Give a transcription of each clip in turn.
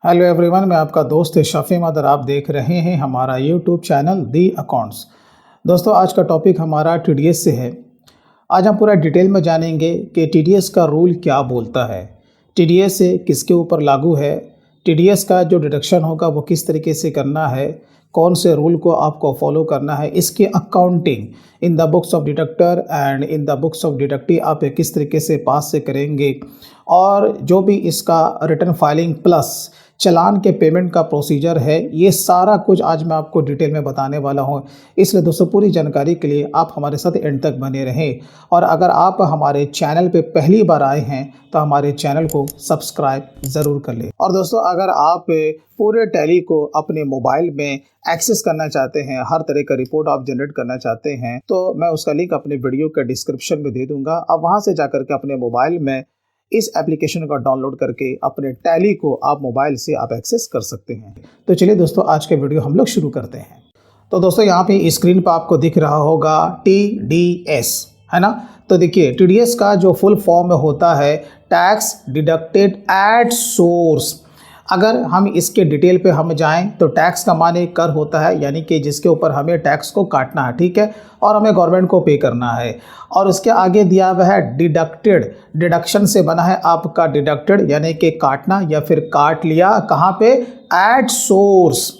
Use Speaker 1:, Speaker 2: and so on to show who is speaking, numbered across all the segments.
Speaker 1: Hello everyone, मैं आपका दोस्त शफी मदर। आप देख रहे हैं हमारा यूट्यूब चैनल दी अकाउंट्स। दोस्तों, आज का टॉपिक हमारा टीडीएस से है। आज हम पूरा डिटेल में जानेंगे कि टीडीएस का रूल क्या बोलता है, टीडीएस किसके ऊपर लागू है, टीडीएस का जो डिडक्शन होगा वो किस तरीके से करना है, कौन से रूल को आपको फॉलो करना है, इसकी accounting in the books of deductor and in the books of deductee आप किस तरीके से पास से करेंगे, और जो भी इसका रिटर्न फाइलिंग प्लस चालान के पेमेंट का प्रोसीजर है, ये सारा कुछ आज मैं आपको डिटेल में बताने वाला हूँ। इसलिए दोस्तों, पूरी जानकारी के लिए आप हमारे साथ एंड तक बने रहें। और अगर आप हमारे चैनल पे पहली बार आए हैं तो हमारे चैनल को सब्सक्राइब ज़रूर कर लें। और दोस्तों, अगर आप पूरे टैली को अपने मोबाइल में एक्सेस करना चाहते हैं, हर तरह का रिपोर्ट आप जनरेट करना चाहते हैं, तो मैं उसका लिंक अपने वीडियो के डिस्क्रिप्शन में दे दूँगा। आप वहाँ से जाकर के अपने मोबाइल में इस एप्लीकेशन का डाउनलोड करके अपने टैली को आप मोबाइल से आप एक्सेस कर सकते हैं। तो चलिए दोस्तों, आज के वीडियो हम लोग शुरू करते हैं। तो दोस्तों, यहाँ पे स्क्रीन पर आपको दिख रहा होगा TDS, है ना। तो देखिए, TDS का जो फुल फॉर्म होता है टैक्स डिडक्टेड एट सोर्स। अगर हम इसके डिटेल पे हम जाएं तो टैक्स का माने कर होता है, यानी कि जिसके ऊपर हमें टैक्स को काटना है, ठीक है, और हमें गवर्नमेंट को पे करना है। और उसके आगे दिया हुआ है डिडक्टेड, डिडक्शन से बना है आपका डिडक्टेड, यानी कि काटना या फिर काट लिया। कहाँ पे? एट सोर्स,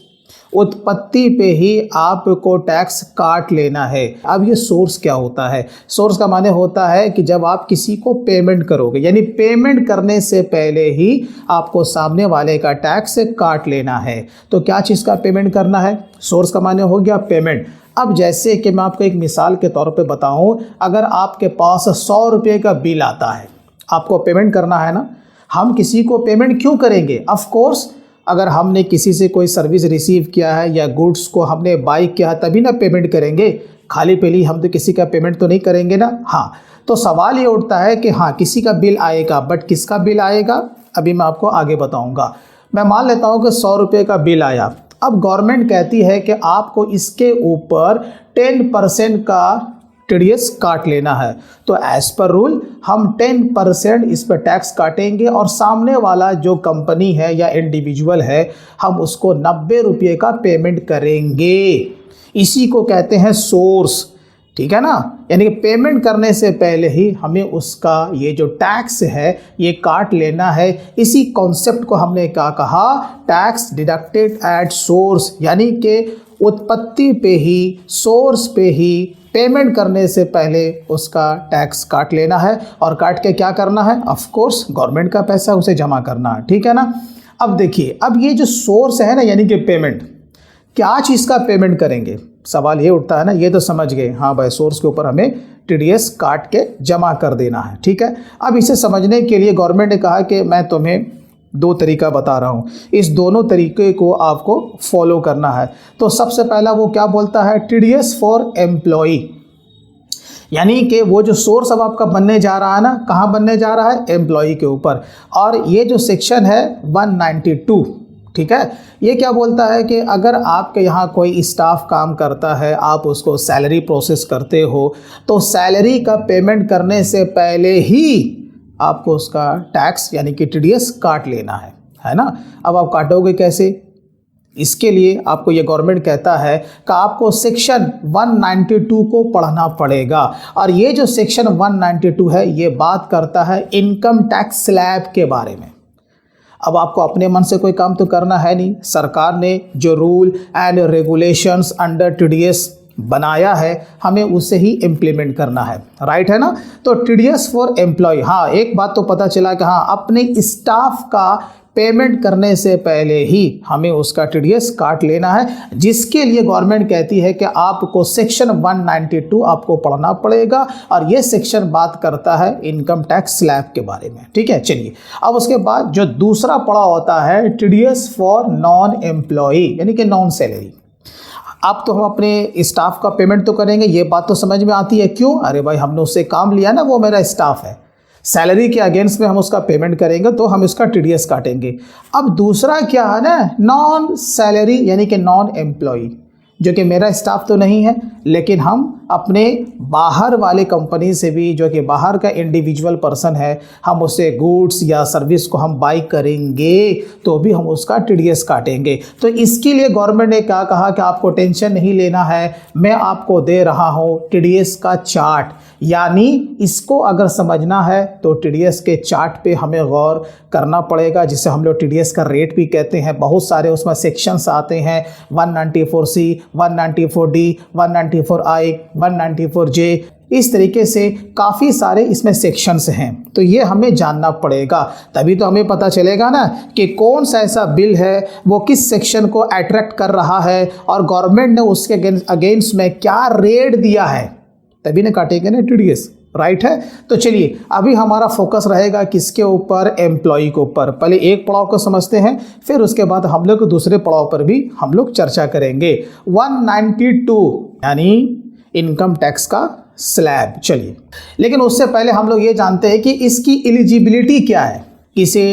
Speaker 1: उत्पत्ति पे ही आपको टैक्स काट लेना है। अब ये सोर्स क्या होता है? सोर्स का माने होता है कि जब आप किसी को पेमेंट करोगे, यानी पेमेंट करने से पहले ही आपको सामने वाले का टैक्स काट लेना है। तो क्या चीज़ का पेमेंट करना है? सोर्स का माने हो गया पेमेंट। अब जैसे कि मैं आपको एक मिसाल के तौर पे बताऊं, अगर आपके पास 100 रुपये का बिल आता है, आपको पेमेंट करना है ना। हम किसी को पेमेंट क्यों करेंगे? ऑफ कोर्स, अगर हमने किसी से कोई सर्विस रिसीव किया है या गुड्स को हमने बाई किया है तभी ना पेमेंट करेंगे। खाली पेली हम तो किसी का पेमेंट तो नहीं करेंगे ना। हाँ, तो सवाल ये उठता है कि हाँ, किसी का बिल आएगा, बट किसका बिल आएगा अभी मैं आपको आगे बताऊंगा। मैं मान लेता हूँ कि 100 रुपये का बिल आया। अब गवर्नमेंट कहती है कि आपको इसके ऊपर 10% का टीडीएस काट लेना है। तो एज पर रूल हम 10% इस पर टैक्स काटेंगे, और सामने वाला जो कंपनी है या इंडिविजुअल है, हम उसको 90 रुपये का पेमेंट करेंगे। इसी को कहते हैं सोर्स, ठीक है ना। यानी कि पेमेंट करने से पहले ही हमें उसका ये जो टैक्स है ये काट लेना है। इसी कॉन्सेप्ट को हमने क्या कहा? टैक्स डिडक्टेड एट सोर्स, यानी कि उत्पत्ति पे ही, सोर्स पे ही पेमेंट करने से पहले उसका टैक्स काट लेना है। और काट के क्या करना है? ऑफ कोर्स गवर्नमेंट का पैसा उसे जमा करना है, ठीक है ना। अब देखिए, अब ये जो सोर्स है ना, यानी कि पेमेंट, क्या चीज़ का पेमेंट करेंगे? सवाल ये उठता है ना। ये तो समझ गए, हाँ भाई, सोर्स के ऊपर हमें टीडीएस काट के जमा कर देना है, ठीक है। अब इसे समझने के लिए गवर्नमेंट ने कहा कि मैं तुम्हें 2 तरीका बता रहा हूँ, इस दोनों तरीके को आपको फॉलो करना है। तो सबसे पहला वो क्या बोलता है? टीडीएस फॉर एम्प्लॉई, यानी कि वो जो सोर्स अब आपका बनने जा रहा है ना, कहाँ बनने जा रहा है? एम्प्लॉई के ऊपर। और ये जो सेक्शन है 192, ठीक है, ये क्या बोलता है कि अगर आपके यहाँ कोई स्टाफ काम करता है, आप उसको सैलरी प्रोसेस करते हो, तो सैलरी का पेमेंट करने से पहले ही आपको उसका टैक्स यानी कि टीडीएस काट लेना है ना। अब आप काटोगे कैसे? इसके लिए आपको ये गवर्नमेंट कहता है कि आपको सेक्शन 192 को पढ़ना पड़ेगा। और ये जो सेक्शन 192 है, ये बात करता है इनकम टैक्स स्लैब के बारे में। अब आपको अपने मन से कोई काम तो करना है नहीं, सरकार ने जो rule and regulations under TDS बनाया है, हमें उसे ही इम्प्लीमेंट करना है, राइट है ना। तो टीडीएस फॉर एम्प्लॉय, हाँ, एक बात तो पता चला कि हाँ, अपने स्टाफ का पेमेंट करने से पहले ही हमें उसका टीडीएस काट लेना है, जिसके लिए गवर्नमेंट कहती है कि आपको सेक्शन 192 आपको पढ़ना पड़ेगा। और ये सेक्शन बात करता है इनकम टैक्स स्लैब के बारे में, ठीक है। चलिए, अब उसके बाद जो दूसरा पड़ा होता है टीडीएस फॉर नॉन एम्प्लॉई, यानी कि नॉन सैलरी। अब तो हम अपने स्टाफ का पेमेंट तो करेंगे, ये बात तो समझ में आती है। क्यों? अरे भाई, हमने उससे काम लिया ना, वो मेरा स्टाफ है, सैलरी के अगेंस्ट में हम उसका पेमेंट करेंगे, तो हम इसका टीडीएस काटेंगे। अब दूसरा क्या है ना, नॉन सैलरी, यानी कि नॉन एम्प्लॉई, जो कि मेरा स्टाफ तो नहीं है, लेकिन हम अपने बाहर वाले कंपनी से भी, जो कि बाहर का इंडिविजुअल पर्सन है, हम उससे गुड्स या सर्विस को हम बाई करेंगे तो भी हम उसका टीडीएस काटेंगे। तो इसके लिए गवर्नमेंट ने क्या कहा कि आपको टेंशन नहीं लेना है, मैं आपको दे रहा हूँ टीडीएस का चार्ट। यानी इसको अगर समझना है तो टीडीएस के चार्ट पे हमें गौर करना पड़ेगा, जिसे हम लोग टीडीएस का रेट भी कहते हैं। बहुत सारे उसमें सेक्शंस आते हैं, 194C, 194D, 194I, 194J, इस तरीके से काफ़ी सारे इसमें सेक्शंस हैं। तो ये हमें जानना पड़ेगा, तभी तो हमें पता चलेगा ना कि कौन सा ऐसा बिल है वो किस सेक्शन को अट्रैक्ट कर रहा है और गवर्नमेंट ने उसके अगेंस्ट में क्या रेट दिया है, तभी ना काटेंगे ना टीडीएस, राइट है। तो चलिए अभी हमारा फोकस रहेगा किसके ऊपर, एम्प्लॉय के ऊपर। पहले एक पड़ाव को समझते हैं, फिर उसके बाद हम लोग दूसरे पड़ाव पर भी हम लोग चर्चा करेंगे। 192 यानी इनकम टैक्स का स्लैब। चलिए, लेकिन उससे पहले हम लोग ये जानते हैं कि इसकी एलिजिबिलिटी क्या है, किसे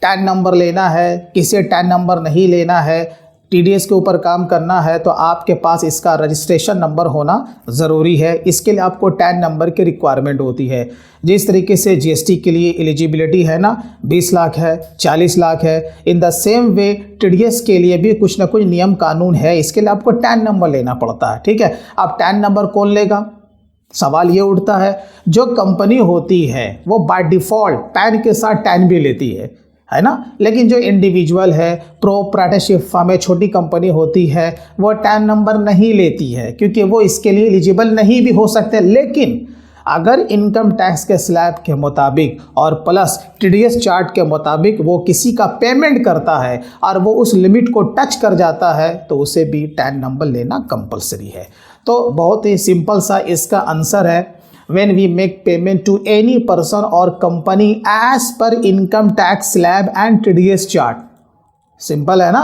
Speaker 1: 10 नंबर लेना है, किसे 10 नंबर नहीं लेना है। टीडीएस के ऊपर काम करना है तो आपके पास इसका रजिस्ट्रेशन नंबर होना ज़रूरी है। इसके लिए आपको 10 नंबर की रिक्वायरमेंट होती है। जिस तरीके से जीएसटी के लिए एलिजिबिलिटी है ना, 20 लाख है, 40 लाख है, in the same way TDS के लिए भी कुछ ना कुछ नियम कानून है। इसके लिए आपको 10 नंबर लेना पड़ता है, ठीक है। अब 10 नंबर कौन लेगा, सवाल ये उठता है। जो कंपनी होती है वो बाय डिफ़ॉल्ट पैन के साथ 10 भी लेती है ना, लेकिन जो इंडिविजुअल है, प्रोप्राइटरशिप फर्म है, छोटी कंपनी होती है, वो 10 नंबर नहीं लेती है क्योंकि वो इसके लिए एलिजिबल नहीं भी हो सकते। लेकिन अगर इनकम टैक्स के स्लैब के मुताबिक और प्लस टीडीएस चार्ट के मुताबिक वो किसी का पेमेंट करता है और वो उस लिमिट को टच कर जाता है तो उसे भी 10 नंबर लेना कंपलसरी है। तो बहुत ही सिंपल सा इसका आंसर है, when we make payment to any person or company as per income tax slab and TDS chart। Simple है ना।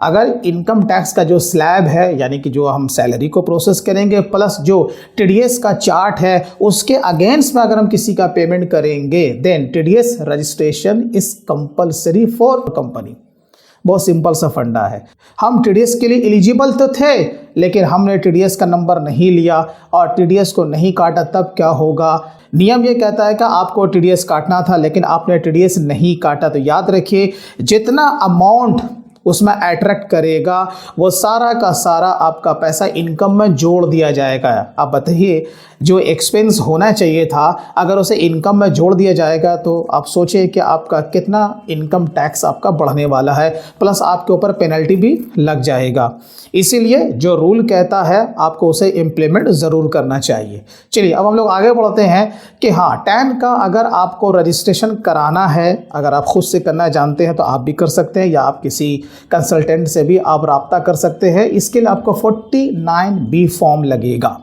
Speaker 1: अगर इनकम टैक्स का जो स्लैब है यानी कि जो हम सैलरी को प्रोसेस करेंगे प्लस जो टीडीएस का चार्ट है उसके अगेंस्ट में अगर हम किसी का पेमेंट करेंगे then TDS registration is compulsory for company. बहुत सिंपल सा फंडा है। हम टीडीएस के लिए एलिजिबल तो थे लेकिन हमने टीडीएस का नंबर नहीं लिया और टीडीएस को नहीं काटा, तब क्या होगा। नियम ये कहता है कि आपको टीडीएस काटना था लेकिन आपने टीडीएस नहीं काटा, तो याद रखिए जितना अमाउंट उसमें अट्रैक्ट करेगा वो सारा का सारा आपका पैसा इनकम में जोड़ दिया जाएगा। आप बताइए जो एक्सपेंस होना चाहिए था अगर उसे इनकम में जोड़ दिया जाएगा तो आप सोचिए कि आपका कितना इनकम टैक्स आपका बढ़ने वाला है, प्लस आपके ऊपर पेनल्टी भी लग जाएगा। इसीलिए जो रूल कहता है आपको उसे इम्प्लीमेंट ज़रूर करना चाहिए। चलिए अब हम लोग आगे बढ़ते हैं कि हाँ 10 का अगर आपको रजिस्ट्रेशन कराना है, अगर आप खुद से करना जानते हैं तो आप भी कर सकते हैं या आप किसी कंसल्टेंट से भी आप रब्ता कर सकते हैं। इसके लिए आपको 49B फॉर्म लगेगा,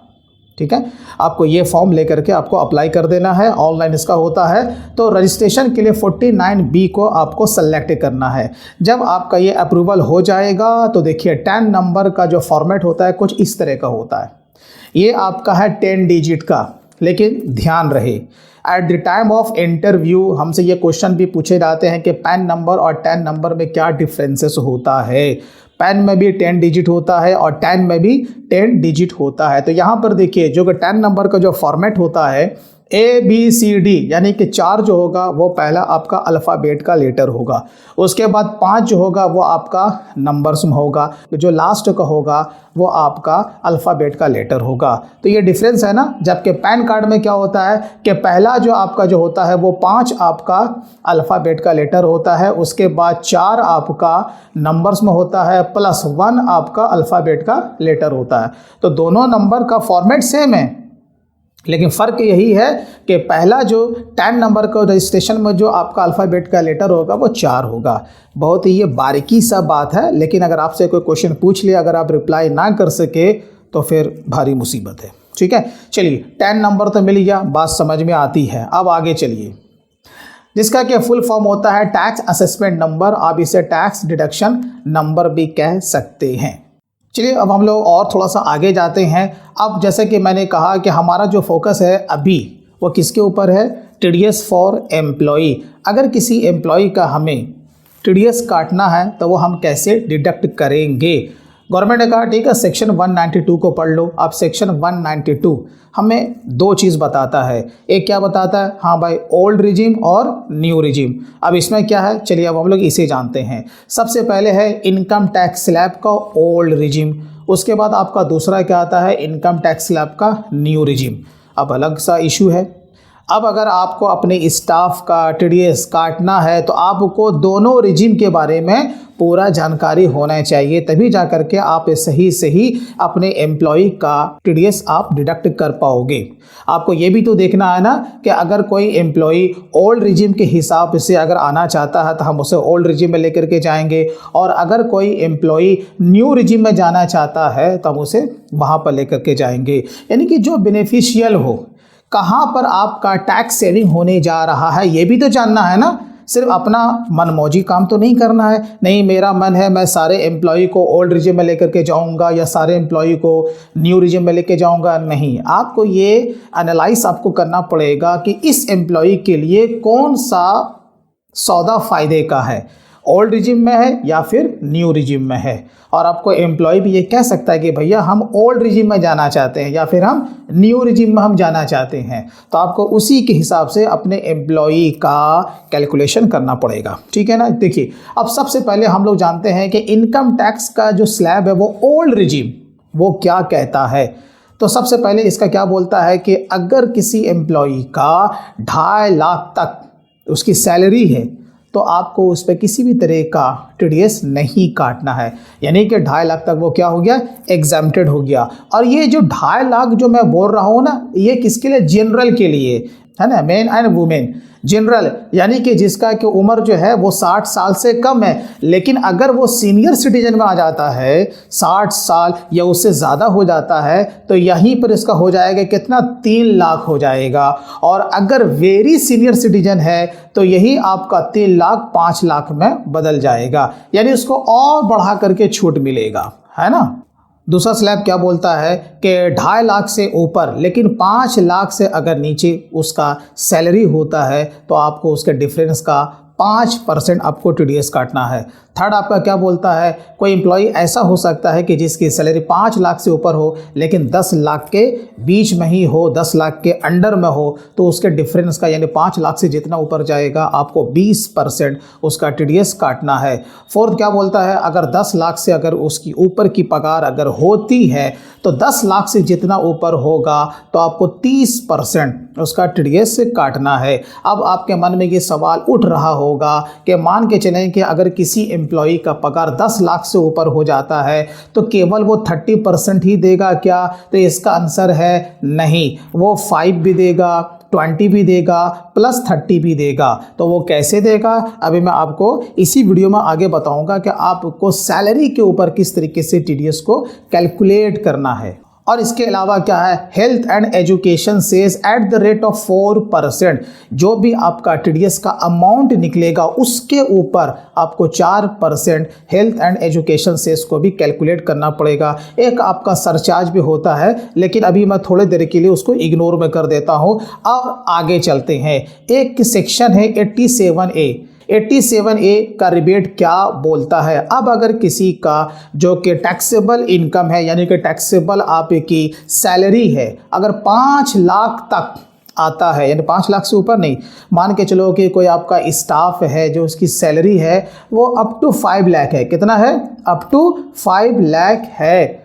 Speaker 1: ठीक है। आपको ये फॉर्म लेकर के आपको अप्लाई कर देना है, ऑनलाइन इसका होता है। तो रजिस्ट्रेशन के लिए 49B को आपको सेलेक्ट करना है। जब आपका ये अप्रूवल हो जाएगा तो देखिए 10 नंबर का जो फॉर्मेट होता है कुछ इस तरह का होता है। ये आपका है 10 डिजिट का, लेकिन ध्यान रहे at the time of interview हमसे ये क्वेश्चन भी पूछे जाते हैं कि पैन नंबर और 10 नंबर में क्या डिफरेंसेस होता है। पैन में भी 10 डिजिट होता है और 10 में भी 10 डिजिट होता है। तो यहाँ पर देखिए जो 10 नंबर का जो फॉर्मेट होता है ABCD यानी कि 4 जो होगा वो पहला आपका अल्फ़ाबेट का लेटर होगा, उसके बाद 5 जो होगा वो आपका नंबर्स में होगा, जो लास्ट का होगा वो आपका अल्फ़ाबेट का लेटर होगा। तो ये डिफरेंस है ना। जबकि पैन कार्ड में क्या होता है कि पहला जो आपका जो होता है वो 5 आपका अल्फ़ाबेट का लेटर होता है, उसके बाद 4 आपका नंबर्स में होता है प्लस 1 आपका अल्फ़ाबेट का लेटर होता है। तो दोनों नंबर का फॉर्मेट सेम है लेकिन फ़र्क यही है कि पहला जो 10 नंबर का रजिस्ट्रेशन में जो आपका अल्फ़ाबेट का लेटर होगा वो 4 होगा। बहुत ही ये बारीकी सा बात है, लेकिन अगर आपसे कोई क्वेश्चन पूछ लिया अगर आप रिप्लाई ना कर सके तो फिर भारी मुसीबत है, ठीक है। चलिए 10 नंबर तो मिल गया, बात समझ में आती है। अब आगे चलिए, जिसका कि फुल फॉर्म होता है टैक्स असेसमेंट नंबर, आप इसे टैक्स डिडक्शन नंबर भी कह सकते हैं। चलिए अब हम लोग और थोड़ा सा आगे जाते हैं। अब जैसे कि मैंने कहा कि हमारा जो फोकस है अभी वो किसके ऊपर है, टीडीएस फॉर एम्प्लॉई। अगर किसी एम्प्लॉई का हमें टीडीएस काटना है तो वो हम कैसे डिडक्ट करेंगे। गवर्नमेंट ने कहा ठीक है सेक्शन 192 को पढ़ लो। अब सेक्शन 192 हमें दो चीज़ बताता है। एक क्या बताता है, हाँ भाई ओल्ड रिजिम और न्यू रिजिम। अब इसमें क्या है, चलिए अब हम लोग इसे जानते हैं। सबसे पहले है इनकम टैक्स स्लैब का ओल्ड रिजिम, उसके बाद आपका दूसरा क्या आता है, इनकम टैक्स स्लैब का न्यू रिजिम। अब अलग सा इशू है। अब अगर आपको अपने स्टाफ का टीडीएस काटना है तो आपको दोनों रिजिम के बारे में पूरा जानकारी होना चाहिए, तभी जा कर के आप सही अपने एम्प्लॉय का टीडीएस आप डिडक्ट कर पाओगे। आपको ये भी तो देखना है ना कि अगर कोई एम्प्लॉय ओल्ड रिजिम के हिसाब से अगर आना चाहता है तो हम उसे ओल्ड रिजिम में लेकर के जाएंगे, और अगर कोई एम्प्लॉय न्यू रिजिम में जाना चाहता है तो हम उसे वहाँ पर लेकर के जाएंगे। यानी कि जो बेनिफिशियल हो, कहाँ पर आपका टैक्स सेविंग होने जा रहा है ये भी तो जानना है ना। सिर्फ अपना मनमौजी काम तो नहीं करना है, नहीं मेरा मन है मैं सारे एम्प्लॉय को ओल्ड रिजिम में लेकर के जाऊंगा या सारे एम्प्लॉय को न्यू रिजिम में लेके जाऊंगा, नहीं। आपको ये एनालाइज आपको करना पड़ेगा कि इस एम्प्लॉय के लिए कौन सा सौदा फ़ायदे का है, ओल्ड रिजिम में है या फिर न्यू रिजिम में है। और आपको एम्प्लॉय भी ये कह सकता है कि भैया हम ओल्ड रिजिम में जाना चाहते हैं या फिर हम न्यू रिजिम में हम जाना चाहते हैं, तो आपको उसी के हिसाब से अपने एम्प्लॉय का कैलकुलेशन करना पड़ेगा, ठीक है ना। देखिए अब सबसे पहले हम लोग जानते हैं कि इनकम टैक्स का जो स्लैब है वो ओल्ड रिजिम वो क्या कहता है। तो सबसे पहले इसका क्या बोलता है कि अगर किसी एम्प्लॉय का 2.5 लाख तक उसकी सैलरी है तो आपको उस पर किसी भी तरह का टीडीएस नहीं काटना है। यानी कि 2.5 लाख तक वो क्या हो गया, एग्जैम्प्टेड हो गया। और ये जो 2.5 लाख जो मैं बोल रहा हूँ ना, ये किसके लिए, जनरल के लिए है ना, मेन एंड वुमेन जनरल, यानी कि जिसका कि उम्र जो है वो 60 साल से कम है। लेकिन अगर वो सीनियर सिटीजन में आ जाता है, 60 साल या उससे ज़्यादा हो जाता है, तो यहीं पर इसका हो जाएगा कितना, 3 लाख हो जाएगा। और अगर वेरी सीनियर सिटीजन है तो यही आपका 3 लाख 5 लाख में बदल जाएगा, यानी उसको और बढ़ा करके छूट मिलेगा, है ना। दूसरा स्लैब क्या बोलता है कि 2.5 लाख से ऊपर लेकिन 5 लाख से अगर नीचे उसका सैलरी होता है तो आपको उसके डिफरेंस का 5% आपको टीडीएस काटना है। थर्ड आपका क्या बोलता है, कोई एम्प्लॉय ऐसा हो सकता है कि जिसकी सैलरी 5 लाख से ऊपर हो लेकिन 10 लाख के बीच में ही हो, 10 लाख के अंडर में हो, तो उसके डिफरेंस का यानी 5 लाख से जितना ऊपर जाएगा आपको 20% उसका टीडीएस काटना है। फोर्थ क्या बोलता है, अगर 10 लाख से अगर उसकी ऊपर की पगार अगर होती है तो 10 लाख से जितना ऊपर होगा तो आपको 30% उसका टीडीएस काटना है। अब आपके मन में ये सवाल उठ रहा होगा कि मान के चलें कि अगर किसी एम्प्लॉय का पगार 10 लाख से ऊपर हो जाता है तो केवल वो 30% ही देगा क्या, तो इसका आंसर है नहीं, वो 5 भी देगा, 20 भी देगा, प्लस 30 भी देगा। तो वो कैसे देगा अभी मैं आपको इसी वीडियो में आगे बताऊंगा कि आपको सैलरी के ऊपर किस तरीके से टीडीएस को कैलकुलेट करना है। और इसके अलावा क्या है, health and education says at the rate of 4%, जो भी आपका टीडीएस का अमाउंट निकलेगा उसके ऊपर आपको 4% हेल्थ एंड एजुकेशन सेज को भी कैलकुलेट करना पड़ेगा। एक आपका सरचार्ज भी होता है, लेकिन अभी मैं थोड़ी देर के लिए उसको इग्नोर में कर देता हूँ। अब आगे चलते हैं, एक सेक्शन है 87A। 87A का रिबेट क्या बोलता है। अब अगर किसी का जो कि टैक्सेबल इनकम है, यानी कि टैक्सेबल आपकी सैलरी है, अगर 5 लाख तक आता है, यानी 5 लाख से ऊपर नहीं, मान के चलो कि कोई आपका स्टाफ है जो उसकी सैलरी है वो अप टू 5 लाख है, कितना है, अप टू 5 लाख है,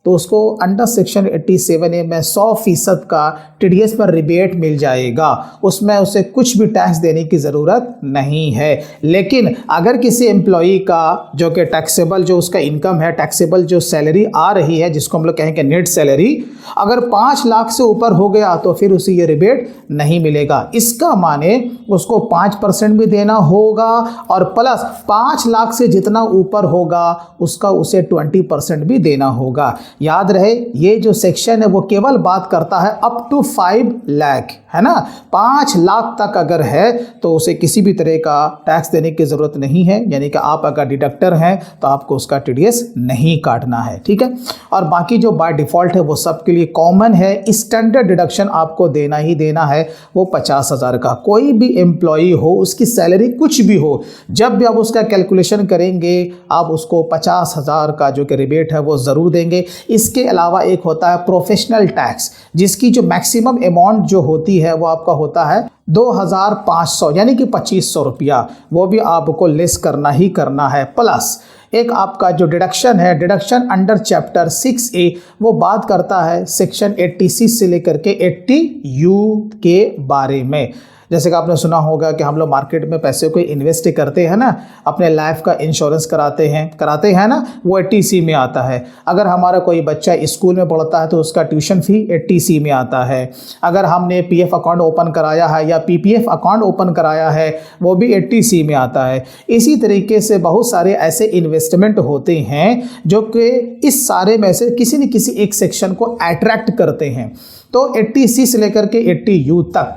Speaker 1: तो उसको अंडर सेक्शन 87A में 100% का टीडीएस पर रिबेट मिल जाएगा, उसमें उसे कुछ भी टैक्स देने की ज़रूरत नहीं है। लेकिन अगर किसी एम्प्लॉई का जो कि टैक्सेबल जो उसका इनकम है, टैक्सेबल जो सैलरी आ रही है जिसको हम लोग कहेंगे नेट सैलरी, अगर 5 लाख से ऊपर हो गया तो फिर उसे ये रिबेट नहीं मिलेगा। इसका माने उसको 5% भी देना होगा और प्लस 5 लाख से जितना ऊपर होगा उसका उसे 20% भी देना होगा। याद रहे ये जो सेक्शन है वो केवल बात करता है अप टू 5 लाख, है ना। 5 लाख तक अगर है तो उसे किसी भी तरह का टैक्स देने की ज़रूरत नहीं है, यानी कि आप अगर डिडक्टर हैं तो आपको उसका टीडीएस नहीं काटना है, ठीक है। और बाकी जो बाय डिफ़ॉल्ट है वो सबके लिए कॉमन है। स्टैंडर्ड डिडक्शन आपको देना ही देना है, वो 50,000 का। कोई भी एम्प्लॉई हो, उसकी सैलरी कुछ भी हो, जब भी आप उसका कैलकुलेशन करेंगे आप उसको 50,000 का जो कि रिबेट है वो ज़रूर देंगे। इसके अलावा एक होता है प्रोफेशनल टैक्स, जिसकी जो मैक्सिमम अमाउंट जो होती है वो आपका होता है 2,500 यानी कि 2,500 रुपया, वो भी आपको लेस करना ही करना है। प्लस एक आपका जो डिडक्शन है, डिडक्शन अंडर चैप्टर 6A, वो बात करता है सेक्शन 80C से लेकर के 80U के बारे में। जैसे कि आपने सुना होगा कि हम लोग मार्केट में पैसे को इन्वेस्ट करते हैं ना, अपने लाइफ का इंश्योरेंस कराते हैं ना, वो 80C में आता है। अगर हमारा कोई बच्चा स्कूल में पढ़ता है तो उसका ट्यूशन फी 80C में आता है। अगर हमने PF अकाउंट ओपन कराया है या PPF अकाउंट ओपन कराया है वो भी 80C में आता है। इसी तरीके से बहुत सारे ऐसे इन्वेस्टमेंट होते हैं जो कि इस सारे में से किसी न किसी एक सेक्शन को अट्रैक्ट करते हैं। तो 80C से लेकर के 80U तक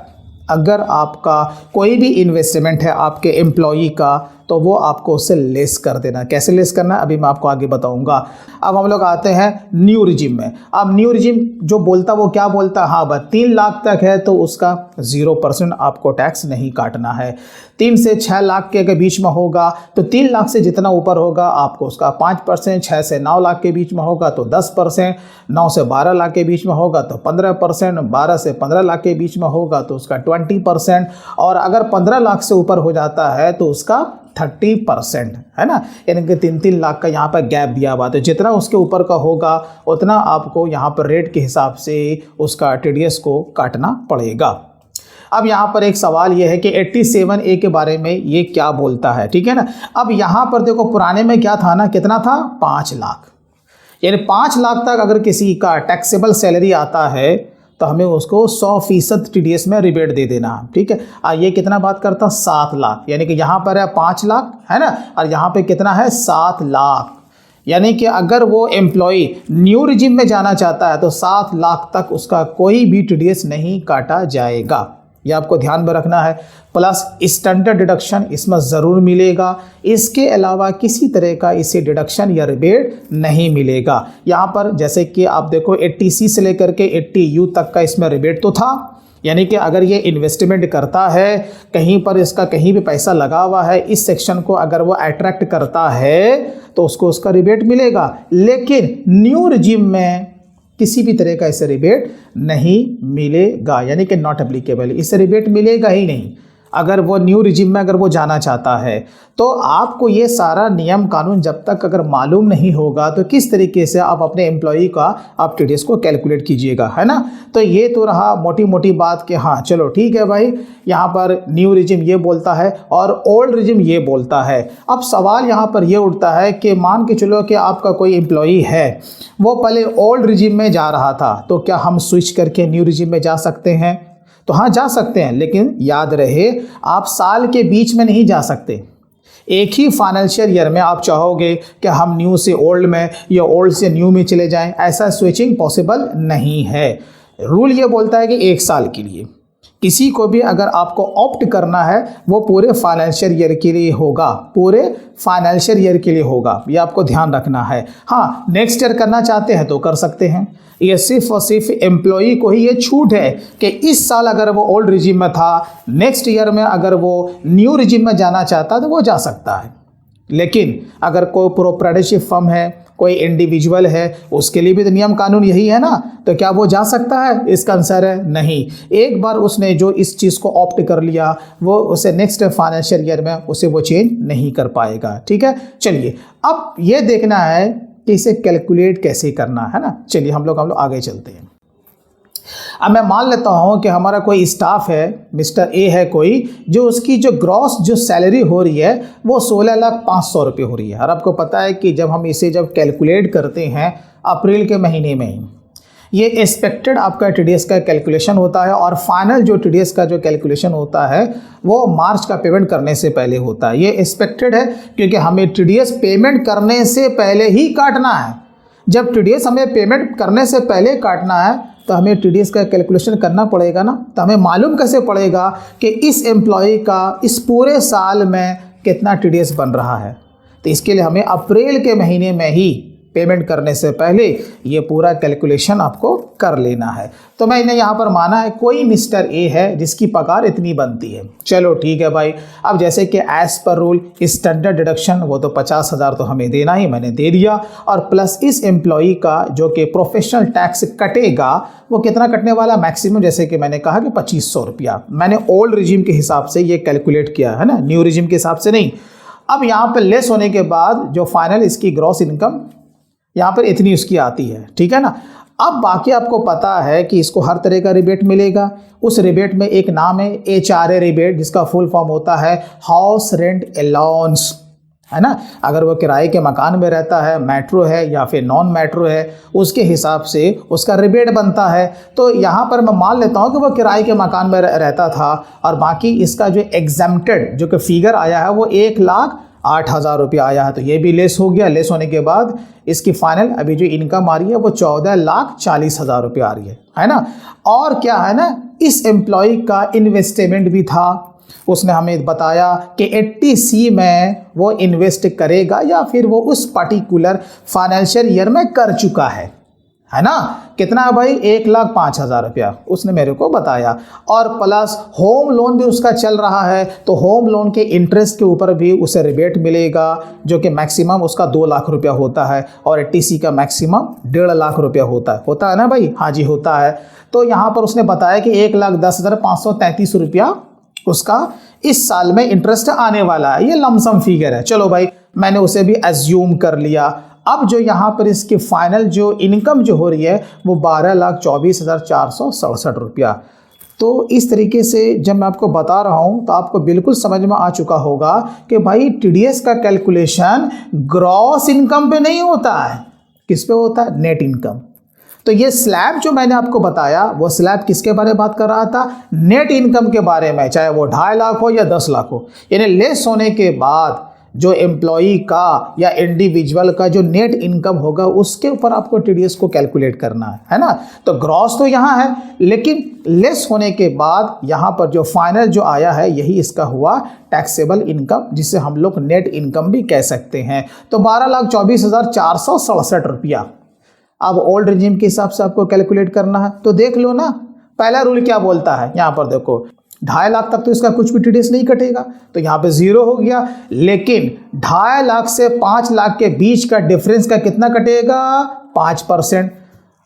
Speaker 1: अगर आपका कोई भी इन्वेस्टमेंट है आपके एम्प्लॉई का तो वो आपको उससे लेस कर देना। कैसे लेस करना अभी मैं आपको आगे बताऊंगा। अब हम लोग आते हैं न्यू रिजिम में। अब न्यू रिजिम जो बोलता वो क्या बोलता, हाँ बस 3 लाख तक है तो उसका 0% आपको टैक्स नहीं काटना है। 3 से 6 लाख के बीच में होगा तो 3 लाख से जितना ऊपर होगा आपको उसका 5%, 6 से 9 लाख के बीच में होगा तो 10%, 9 से 12 लाख के बीच में होगा तो 15%, 12 से 15 लाख के बीच में होगा तो उसका 20%, और अगर 15 लाख से ऊपर हो जाता है तो उसका 30%, है ना। यानी कि 3-3 लाख का यहाँ पर गैप दिया हुआ, तो जितना उसके ऊपर का होगा उतना आपको यहाँ पर रेट के हिसाब से उसका टीडीएस को काटना पड़ेगा। अब यहाँ पर एक सवाल यह है कि 87A के बारे में ये क्या बोलता है, ठीक है ना। अब यहाँ पर देखो पुराने में क्या था ना, कितना था 5 लाख, यानी 5 लाख तक अगर किसी का टैक्सेबल सैलरी आता है तो हमें उसको 100% टीडीएस में रिबेट दे देना, ठीक है। ये कितना बात करता 7 लाख, यानी कि यहाँ पर है 5 लाख, है ना, और यहाँ पे कितना है 7 लाख। यानी कि अगर वो एम्प्लॉई न्यू रिजिम में जाना चाहता है तो 7 लाख तक उसका कोई भी टीडीएस नहीं काटा जाएगा, ये आपको ध्यान में रखना है। प्लस स्टैंडर्ड डिडक्शन इसमें ज़रूर मिलेगा, इसके अलावा किसी तरह का इसे डिडक्शन या रिबेट नहीं मिलेगा। यहाँ पर जैसे कि आप देखो 80C से लेकर के 80U तक का इसमें रिबेट तो था, यानी कि अगर ये इन्वेस्टमेंट करता है कहीं पर, इसका कहीं भी पैसा लगा हुआ है, इस सेक्शन को अगर वो अट्रैक्ट करता है तो उसको उसका रिबेट मिलेगा। लेकिन न्यू रिजिम में किसी भी तरह का इसे रिबेट नहीं मिलेगा, यानी कि नॉट एप्लीकेबल, इसे रिबेट मिलेगा ही नहीं अगर वो न्यू रिजिम में अगर वो जाना चाहता है। तो आपको ये सारा नियम कानून जब तक अगर मालूम नहीं होगा तो किस तरीके से आप अपने एम्प्लॉई का आप टीडीएस को कैलकुलेट कीजिएगा, है ना। तो ये तो रहा मोटी मोटी बात कि हाँ चलो ठीक है भाई, यहाँ पर न्यू रिजिम ये बोलता है और ओल्ड रिजिम ये बोलता है। अब सवाल यहाँ पर ये उठता है कि मान के चलो कि आपका कोई एम्प्लॉई है वो पहले ओल्ड रिजिम में जा रहा था, तो क्या हम स्विच करके न्यू रिजिम में जा सकते हैं? तो हाँ जा सकते हैं, लेकिन याद रहे आप साल के बीच में नहीं जा सकते। एक ही फाइनेंशियल ईयर में आप चाहोगे कि हम न्यू से ओल्ड में या ओल्ड से न्यू में चले जाएं, ऐसा स्विचिंग पॉसिबल नहीं है। रूल ये बोलता है कि 1 साल के लिए किसी को भी अगर आपको ऑप्ट करना है वो पूरे फाइनेंशियल ईयर के लिए होगा, पूरे फाइनेंशियल ईयर के लिए होगा, ये आपको ध्यान रखना है। हाँ नेक्स्ट ईयर करना चाहते हैं तो कर सकते हैं, ये सिर्फ और सिर्फ एम्प्लॉई को ही ये छूट है कि इस साल अगर वो ओल्ड रिजिम में था, नेक्स्ट ईयर में अगर वो न्यू रिजिम में जाना चाहता है तो वो जा सकता है। लेकिन अगर कोई प्रोप्राइटरशिप फर्म है, कोई इंडिविजुअल है, उसके लिए भी तो नियम कानून यही है ना, तो क्या वो जा सकता है? इसका आंसर है नहीं। एक बार उसने जो इस चीज़ को ऑप्ट कर लिया वो उसे नेक्स्ट फाइनेंशियल ईयर में उसे वो चेंज नहीं कर पाएगा, ठीक है। चलिए अब ये देखना है कि इसे कैलकुलेट कैसे करना है ना। चलिए हम लोग आगे चलते हैं। अब मैं मान लेता हूं कि हमारा कोई स्टाफ है, मिस्टर ए है कोई, जो उसकी जो ग्रॉस जो सैलरी हो रही है वो 16,500,000 रुपये हो रही है। और आपको पता है कि जब हम इसे जब कैलकुलेट करते हैं अप्रैल के महीने में ही, ये एक्सपेक्टेड आपका टीडीएस का कैलकुलेशन होता है और फाइनल जो टीडीएस का जो कैलकुलेशन होता है वो मार्च का पेमेंट करने से पहले होता है। ये एक्सपेक्टेड है क्योंकि हमें टीडीएस पेमेंट करने से पहले ही काटना है। जब टीडीएस हमें पेमेंट करने से पहले काटना है तो हमें टीडीएस का कैलकुलेशन करना पड़ेगा ना। तो हमें मालूम कैसे पड़ेगा कि इस एम्प्लॉय का इस पूरे साल में कितना टीडीएस बन रहा है। तो इसके लिए हमें अप्रैल के महीने में ही पेमेंट करने से पहले ये पूरा कैलकुलेशन आपको कर लेना है। तो मैंने यहाँ पर माना है कोई मिस्टर ए है जिसकी पगार इतनी बनती है। चलो ठीक है भाई, अब जैसे कि as per rule standard deduction वो तो 50,000 तो हमें देना ही, मैंने दे दिया, और प्लस इस एम्प्लॉई का जो कि प्रोफेशनल टैक्स कटेगा वो कितना कटने वाला, मैक्सिमम जैसे कि मैंने कहा कि 2500 रुपया। मैंने ओल्ड रिजीम के हिसाब से ये कैलकुलेट किया है ना, न्यू रिजीम के हिसाब से नहीं। अब यहाँ पर लेस होने के बाद जो फाइनल इसकी ग्रॉस इनकम यहाँ पर इतनी उसकी आती है, ठीक है ना। अब बाकी आपको पता है कि इसको हर तरह का रिबेट मिलेगा। उस रिबेट में एक नाम है HRA रिबेट, जिसका फुल फॉर्म होता है हाउस रेंट अलाउंस, है ना। अगर वो किराए के मकान में रहता है, मेट्रो है या फिर नॉन मेट्रो है, उसके हिसाब से उसका रिबेट बनता है। तो यहाँ पर मैं मान लेता हूँ कि वो किराए के मकान में रहता था, और बाकी इसका जो एग्जम्प्टेड जो कि फिगर आया है वो 1,08,000 रुपया आया है, तो ये भी लेस हो गया। लेस होने के बाद इसकी फाइनल अभी जो इनकम आ रही है वो 14,40,000 रुपया आ रही है ना। और क्या है ना, इस एम्प्लॉय का इन्वेस्टमेंट भी था। उसने हमें बताया कि 80C में वो इन्वेस्ट करेगा या फिर वो उस पर्टिकुलर फाइनेंशियल ईयर में कर चुका है ना। कितना है भाई, 1,05,000 रुपया उसने मेरे को बताया। और प्लस होम लोन भी उसका चल रहा है, तो होम लोन के इंटरेस्ट के ऊपर भी उसे रिबेट मिलेगा, जो कि मैक्सिमम उसका 2 लाख रुपया होता है, और 80C का मैक्सिमम 1.5 लाख रुपया होता है ना भाई। हाँ जी, होता है। तो यहाँ पर उसने बताया कि 1,10,533 रुपया उसका इस साल में इंटरेस्ट आने वाला है। ये लमसम फिगर है। चलो भाई, मैंने उसे भी एज्यूम कर लिया। अब जो यहाँ पर इसकी फाइनल जो इनकम जो हो रही है वो 12,24,467 रुपया। तो इस तरीके से जब मैं आपको बता रहा हूँ तो आपको बिल्कुल समझ में आ चुका होगा कि भाई टीडीएस का कैलकुलेशन ग्रॉस इनकम पे नहीं होता है, किस पे होता है, नेट इनकम। तो ये स्लैब जो मैंने आपको बताया वो स्लैब किसके बारे में बात कर रहा था, नेट इनकम के बारे में, चाहे वो 2.5 लाख हो या 10 लाख हो। यानी लेस होने के बाद जो एम्प्लॉई का या इंडिविजुअल का जो नेट इनकम होगा उसके ऊपर आपको टीडीएस को कैलकुलेट करना है ना। तो ग्रॉस तो यहाँ है, लेकिन लेस होने के बाद यहाँ पर जो फाइनल जो आया है यही इसका हुआ टैक्सेबल इनकम, जिसे हम लोग नेट इनकम भी कह सकते हैं। तो 12,24,467 रुपया। अब ओल्ड रिजीम के हिसाब से आपको कैलकुलेट करना है, तो देख लो ना, पहला रूल क्या बोलता है। यहाँ पर देखो 2.5 लाख तक तो इसका कुछ भी टीडीएस नहीं कटेगा, तो यहाँ पे 0 हो गया। लेकिन 2.5 लाख से 5 लाख के बीच का डिफरेंस का कितना कटेगा, 5%।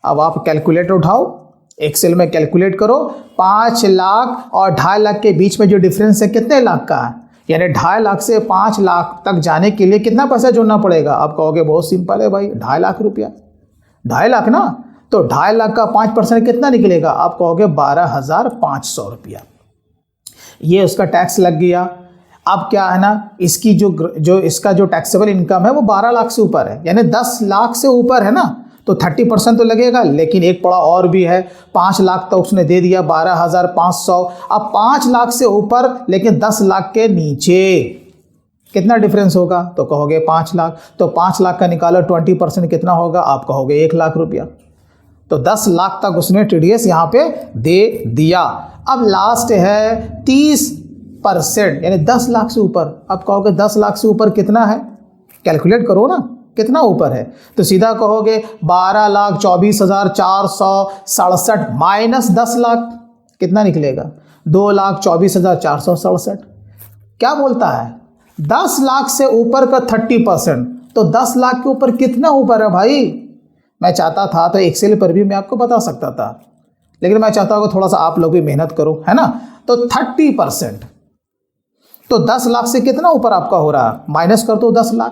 Speaker 1: अब आप कैलकुलेटर उठाओ, एक्सेल में कैलकुलेट करो, 5 लाख और 2.5 लाख के बीच में जो डिफरेंस है कितने लाख का है। यानी 2.5 लाख से 5 लाख तक जाने के लिए कितना पैसा जोड़ना पड़ेगा। आप कहोगे बहुत सिंपल है भाई, 2.5 लाख रुपया, 2.5 लाख ना, तो 2.5 लाख का 5% कितना निकलेगा, आप कहोगे 12,500 रुपया। ये उसका टैक्स लग गया। अब क्या है ना, इसकी जो इसका जो टैक्सेबल इनकम है वो 12 लाख से ऊपर है, यानी 10 लाख से ऊपर है ना, तो 30% तो लगेगा। लेकिन एक पड़ा और भी है, 5 लाख तो उसने दे दिया 12,500। अब 5 लाख से ऊपर लेकिन 10 लाख के नीचे कितना डिफरेंस होगा, तो कहोगे 5 लाख। तो 5 लाख का निकालो, 20% कितना होगा, आप कहोगे 1 लाख रुपया। तो 10 लाख तक उसने टीडीएस यहाँ पे दे दिया। अब लास्ट है 30%, यानी 10 लाख से ऊपर। अब कहोगे 10 लाख से ऊपर कितना है, कैलकुलेट करो ना कितना ऊपर है। तो सीधा कहोगे 12,24,467 माइनस 10 लाख कितना निकलेगा, 2,24,467। क्या बोलता है, 10 लाख से ऊपर का 30%, तो 10 लाख के ऊपर कितना ऊपर है भाई। मैं चाहता था तो एक्सेल पर भी मैं आपको बता सकता था, लेकिन मैं चाहता हूँ कि थोड़ा सा आप लोग भी मेहनत करो, है ना। तो 30%, तो 10 लाख से कितना ऊपर आपका हो रहा है, माइनस कर दो 10 लाख,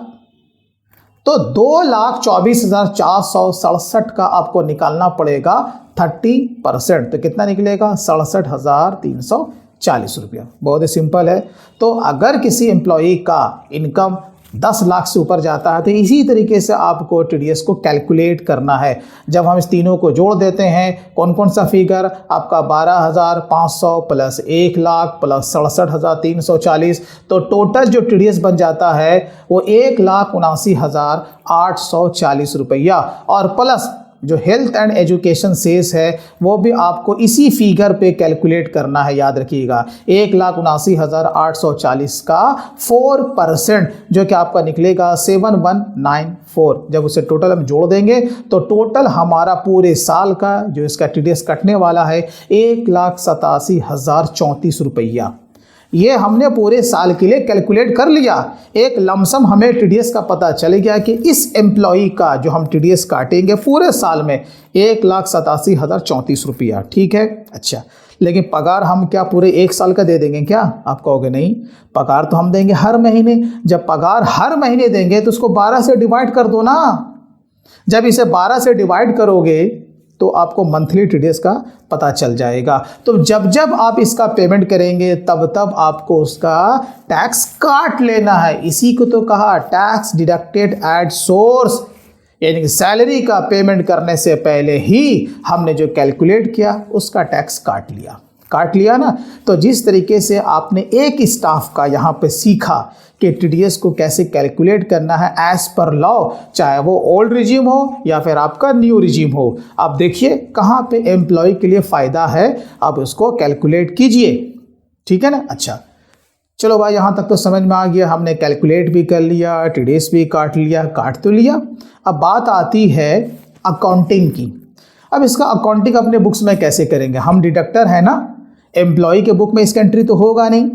Speaker 1: तो 2,24,467 का आपको निकालना पड़ेगा 30%। तो कितना निकलेगा, 67,340 रुपया। बहुत ही सिंपल है। तो अगर किसी एम्प्लॉई का इनकम 10 लाख से ऊपर जाता है तो इसी तरीके से आपको टीडीएस को कैलकुलेट करना है। जब हम इस तीनों को जोड़ देते हैं, कौन कौन सा फिगर आपका 12,500 प्लस 1 लाख प्लस 67,340, तो टोटल जो टीडीएस बन जाता है वो 1,79,840 रुपया, और प्लस जो हेल्थ एंड एजुकेशन सेस है वो भी आपको इसी फिगर पे कैलकुलेट करना है। याद रखिएगा 1,79,840 का 4% जो कि आपका निकलेगा 7194। जब उसे टोटल हम जोड़ देंगे तो टोटल हमारा पूरे साल का जो इसका टीडीएस कटने वाला है 1,87,034 रुपया। ये हमने पूरे साल के लिए कैलकुलेट कर लिया। एक लमसम हमें टीडीएस का पता चल गया कि इस एम्प्लॉई का जो हम टीडीएस काटेंगे पूरे साल में 1,87,034 रुपया। ठीक है, अच्छा, लेकिन पगार हम क्या पूरे 1 साल का दे देंगे क्या? आप कहोगे नहीं, पगार तो हम देंगे हर महीने। जब पगार हर महीने देंगे तो उसको 12 से डिवाइड कर दो ना। जब इसे 12 से डिवाइड करोगे तो आपको मंथली टीडीएस का पता चल जाएगा। तो जब जब आप इसका पेमेंट करेंगे तब तब आपको उसका टैक्स काट लेना है। इसी को तो कहा टैक्स डिडक्टेड एट सोर्स, यानी कि सैलरी का पेमेंट करने से पहले ही हमने जो कैलकुलेट किया उसका टैक्स काट लिया ना। तो जिस तरीके से आपने एक स्टाफ का यहाँ पे सीखा कि टीडीएस को कैसे कैलकुलेट करना है एज पर लॉ, चाहे वो ओल्ड रिजीम हो या फिर आपका न्यू रिजीम हो। आप देखिए कहाँ पे एम्प्लॉय के लिए फ़ायदा है, आप उसको कैलकुलेट कीजिए। ठीक है ना। अच्छा चलो भाई, यहाँ तक तो समझ में आ गया। हमने कैलकुलेट भी कर लिया, टीडीएस भी काट तो लिया। अब बात आती है अकाउंटिंग की। अब इसका अकाउंटिंग अपने बुक्स में कैसे करेंगे? हम डिडक्टर है ना, एम्प्लॉय के बुक में इसका एंट्री तो होगा नहीं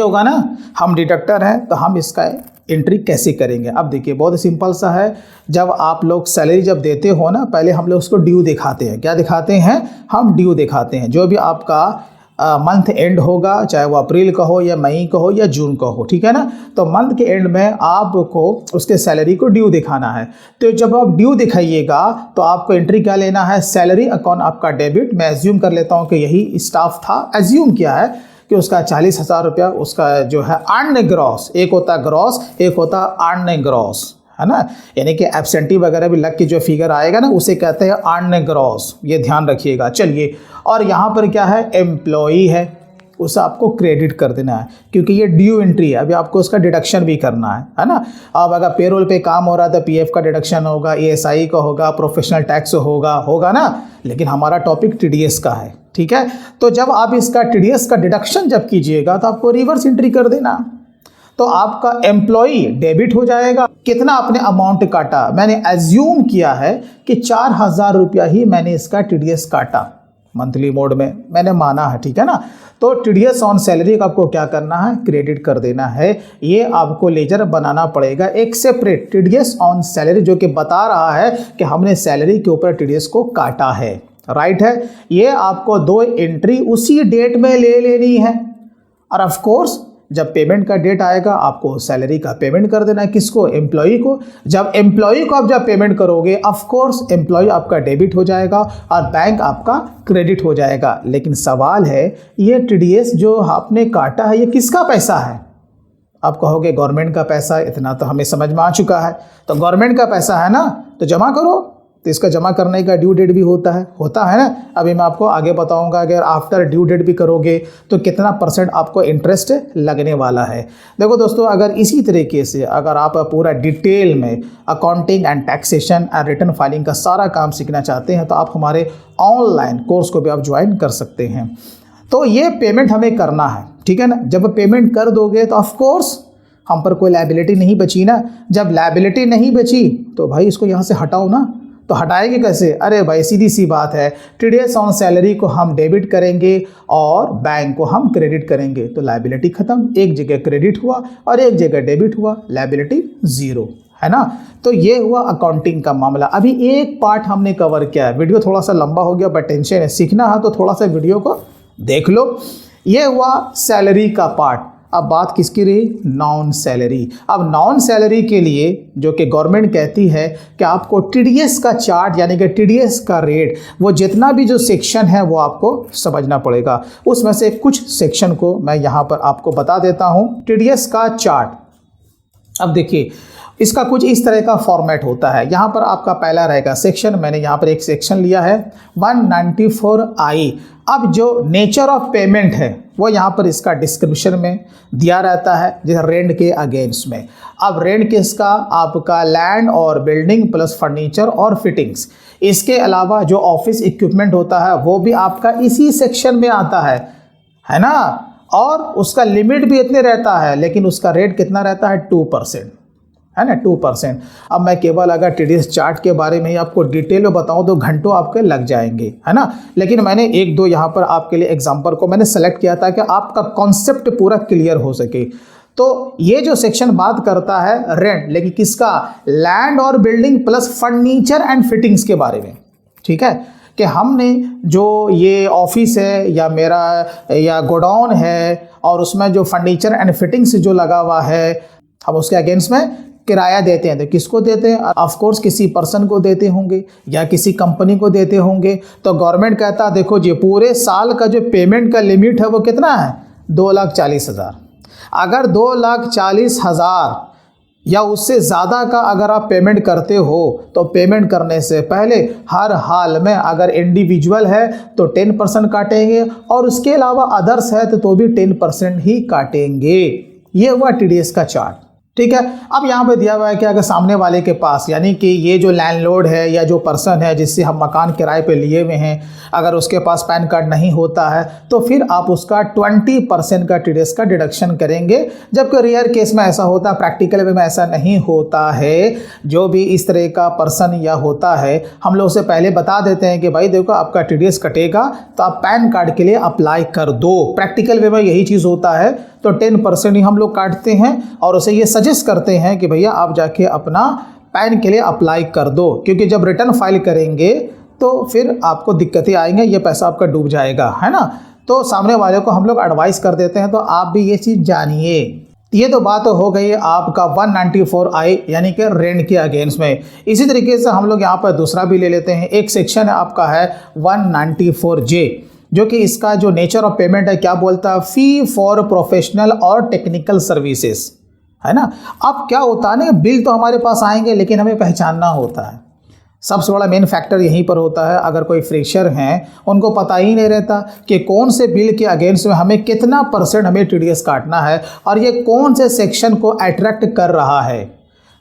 Speaker 1: होगा ना। हम डिडक्टर हैं तो हम इसका एंट्री कैसे करेंगे? अब देखिए बहुत सिंपल सा है। जब आप लोग सैलरी जब देते हो ना, पहले हम लोग उसको ड्यू दिखाते हैं। क्या दिखाते हैं? हम ड्यू दिखाते हैं। जो भी आपका मंथ एंड होगा, चाहे वो अप्रैल का हो या मई का हो या जून का हो, ठीक है ना। तो मंथ के एंड में आपको उसके सैलरी को ड्यू दिखाना है। तो जब आप ड्यू दिखाइएगा तो आपको एंट्री क्या लेना है? सैलरी अकाउंट आपका डेबिट। मैं एज्यूम कर लेता हूँ कि यही स्टाफ था। एज्यूम किया है कि उसका 40,000 रुपया उसका जो है अर्न ग्रॉस, एक होता ग्रॉस एक होता अर्न ग्रॉस, है ना। यानी कि एब्सेंटी वगैरह भी लग के जो फिगर आएगा ना उसे कहते हैं अर्न ग्रॉस, ये ध्यान रखिएगा। चलिए, और यहाँ पर क्या है? एम्प्लॉई है, उसे आपको क्रेडिट कर देना है क्योंकि ये ड्यू एंट्री है। अभी आपको उसका डिडक्शन भी करना है ना। अब अगर पेरोल पे काम हो रहा है तो पीएफ का डिडक्शन होगा, ईएसआई का होगा, प्रोफेशनल टैक्स होगा ना। लेकिन हमारा टॉपिक टीडीएस का है, ठीक है। तो जब आप इसका टीडीएस का डिडक्शन जब कीजिएगा तो आपको रिवर्स एंट्री कर देना। तो आपका एम्प्लॉई डेबिट हो जाएगा। कितना आपने अमाउंट काटा? मैंने एज्यूम किया है कि 4,000 रुपया ही मैंने इसका टीडीएस काटा मंथली मोड में, मैंने माना है, ठीक है ना। तो टीडीएस ऑन सैलरी का आपको क्या करना है? क्रेडिट कर देना है। ये आपको लेजर बनाना पड़ेगा एक सेपरेट टीडीएस ऑन सैलरी, जो कि बता रहा है कि हमने सैलरी के ऊपर टीडीएस को काटा है। राइट है। ये आपको 2 एंट्री उसी डेट में ले लेनी है। और ऑफ कोर्स जब पेमेंट का डेट आएगा आपको सैलरी का पेमेंट कर देना है। किसको? एम्प्लॉई को। जब एम्प्लॉई को आप जब पेमेंट करोगे ऑफ कोर्स एम्प्लॉई आपका डेबिट हो जाएगा और बैंक आपका क्रेडिट हो जाएगा। लेकिन सवाल है, ये टीडीएस जो आपने काटा है ये किसका पैसा है? आप कहोगे गवर्नमेंट का पैसा। इतना तो हमें समझ में आ चुका है। तो गवर्नमेंट का पैसा है ना, तो जमा करो। तो इसका जमा करने का ड्यू डेट भी होता है ना। अभी मैं आपको आगे बताऊंगा अगर आफ्टर ड्यू डेट भी करोगे तो कितना % आपको इंटरेस्ट लगने वाला है। देखो दोस्तों, अगर इसी तरीके से अगर आप पूरा डिटेल में accounting and taxation and return filing का सारा काम सीखना चाहते हैं तो आप हमारे ऑनलाइन कोर्स को भी आप ज्वाइन कर सकते हैं। तो ये पेमेंट हमें करना है, ठीक है ना। जब पेमेंट कर दोगे तो ऑफकोर्स हम पर कोई लायबिलिटी नहीं बची ना। जब लायबिलिटी नहीं बची तो भाई इसको यहाँ से हटाओ ना। तो हटाएंगे कैसे? अरे भाई सीधी सी बात है, टीडीएस ऑन सैलरी को हम डेबिट करेंगे और बैंक को हम क्रेडिट करेंगे तो लायबिलिटी खत्म। एक जगह क्रेडिट हुआ और एक जगह डेबिट हुआ, लायबिलिटी 0, है ना। तो ये हुआ अकाउंटिंग का मामला। अभी एक पार्ट हमने कवर किया है। वीडियो थोड़ा सा लंबा हो गया, बट टेंशन है, सीखना है तो थोड़ा सा वीडियो को देख लो। ये हुआ सैलरी का पार्ट। अब बात किसकी रही? Non salary. अब नॉन सैलरी के लिए जो कि गवर्नमेंट कहती है कि आपको टीडीएस का चार्ट यानी कि टीडीएस का रेट, वो जितना भी जो सेक्शन है वो आपको समझना पड़ेगा। उसमें से कुछ सेक्शन को मैं यहाँ पर आपको बता देता हूँ। टीडीएस का चार्ट अब देखिए, इसका कुछ इस तरह का फॉर्मेट होता है। यहाँ पर आपका पहला रहेगा सेक्शन, मैंने यहाँ पर एक सेक्शन लिया है 194I। अब जो नेचर ऑफ पेमेंट है वो यहाँ पर इसका डिस्क्रिप्शन में दिया रहता है, जैसे रेंट के अगेंस्ट में। अब रेंट किसका, आपका लैंड और बिल्डिंग प्लस फर्नीचर और फिटिंग्स। इसके अलावा जो ऑफिस इक्विपमेंट होता है वो भी आपका इसी सेक्शन में आता है ना। और उसका लिमिट भी इतने रहता है, लेकिन उसका रेट कितना रहता है 2%, है ना, 2%। अब मैं केवल अगर टीडीएस चार्ट के बारे में ही आपको डिटेल में बताऊं तो घंटों आपके लग जाएंगे, है ना। लेकिन मैंने एक दो यहाँ पर आपके लिए एग्जांपल को मैंने सेलेक्ट किया था कि आपका कॉन्सेप्ट पूरा क्लियर हो सके। तो ये जो सेक्शन बात करता है रेंट, लेकिन किसका, लैंड और building plus furniture and fittings के बारे में, ठीक है, कि हमने जो ये ऑफिस है या मेरा या गोडाउन है और उसमें जो फर्नीचर एंड फिटिंग्स जो लगा हुआ है, हम उसके अगेंस्ट में किराया देते हैं। तो किसको देते हैं, ऑफ कोर्स किसी पर्सन को देते होंगे या किसी कंपनी को देते होंगे। तो गवर्नमेंट कहता है देखो जी, पूरे साल का जो पेमेंट का लिमिट है वो कितना है, 2,40,000। अगर 2,40,000 या उससे ज़्यादा का अगर आप पेमेंट करते हो तो पेमेंट करने से पहले हर हाल में अगर इंडिविजुअल है तो 10% काटेंगे, और उसके अलावा अदर्स है तो भी 10% ही काटेंगे। ये हुआ टीडीएस का चार्ट, ठीक है। अब यहाँ पे दिया हुआ है कि अगर सामने वाले के पास, यानी कि ये जो लैंडलॉर्ड है या जो पर्सन है जिससे हम मकान किराए पे लिए हुए हैं, अगर उसके पास पैन कार्ड नहीं होता है तो फिर आप उसका 20% का टीडीएस का डिडक्शन करेंगे। जबकि रेयर केस में ऐसा होता है, प्रैक्टिकल वे में ऐसा नहीं होता है। जो भी इस तरह का पर्सन या होता है, हम लोग उसे पहले बता देते हैं कि भाई देखो आपका टीडीएस कटेगा तो आप पैन कार्ड के लिए अप्लाई कर दो। प्रैक्टिकल वे में यही चीज़ होता है, तो 10% ही हम लोग काटते हैं और उसे ये सजेस्ट करते हैं कि भैया आप जाके अपना पैन के लिए अप्लाई कर दो, क्योंकि जब रिटर्न फाइल करेंगे तो फिर आपको दिक्कतें आएंगे, ये पैसा आपका डूब जाएगा, है ना। तो सामने वाले को हम लोग एडवाइस कर देते हैं, तो आप भी ये चीज़ जानिए। ये तो बात हो गई आपका 194I यानी कि रेंट के अगेंस्ट में। इसी तरीके से हम लोग यहाँ पर दूसरा भी ले लेते हैं। एक सेक्शन आपका है 194J, जो कि इसका जो नेचर ऑफ पेमेंट है क्या बोलता है, फी फॉर प्रोफेशनल और टेक्निकल सर्विसेज, है ना। अब क्या होता है ना, बिल तो हमारे पास आएंगे लेकिन हमें पहचानना होता है। सबसे बड़ा मेन फैक्टर यहीं पर होता है। अगर कोई फ्रेशर हैं, उनको पता ही नहीं रहता कि कौन से बिल के अगेंस्ट में हमें कितना % हमें टीडीएस काटना है और ये कौन से सेक्शन को अट्रैक्ट कर रहा है।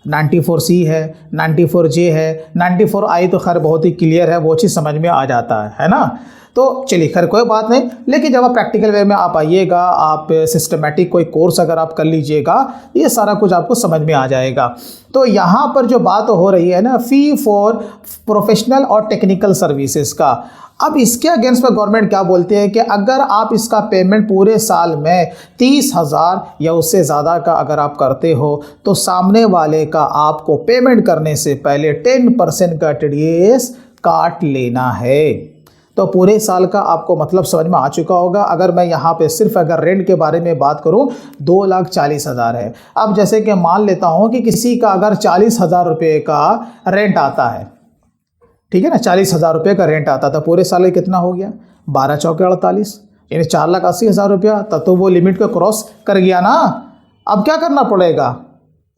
Speaker 1: 94C है, 94J है, 94I तो खैर बहुत ही क्लियर है, वो चीज़ समझ में आ जाता है ना। तो चलिए खैर कोई बात नहीं, लेकिन जब आप प्रैक्टिकल वे में आप आइएगा, आप सिस्टमेटिक कोई कोर्स अगर आप कर लीजिएगा, ये सारा कुछ आपको समझ में आ जाएगा। तो यहाँ पर जो बात हो रही है ना, फ़ी फॉर प्रोफेशनल और टेक्निकल सर्विसेज का, अब इसके अगेंस्ट में गवर्नमेंट क्या बोलते हैं कि अगर आप इसका पेमेंट पूरे साल में 30,000 या उससे ज़्यादा का अगर आप करते हो तो सामने वाले का आपको पेमेंट करने से पहले 10% का टीडीएस काट लेना है। तो पूरे साल का आपको मतलब समझ में आ चुका होगा। अगर मैं यहाँ पे सिर्फ अगर रेंट के बारे में बात करूँ, 2,40,000 है। अब जैसे कि मान लेता हूँ कि किसी का अगर 40,000 रुपये का रेंट आता है, ठीक है ना, 40,000 रुपये का रेंट आता था, पूरे साल कितना हो गया, 12 चौके 48, यानी 4,80,000 रुपया। तब तो वो लिमिट को क्रॉस कर गया ना। अब क्या करना पड़ेगा,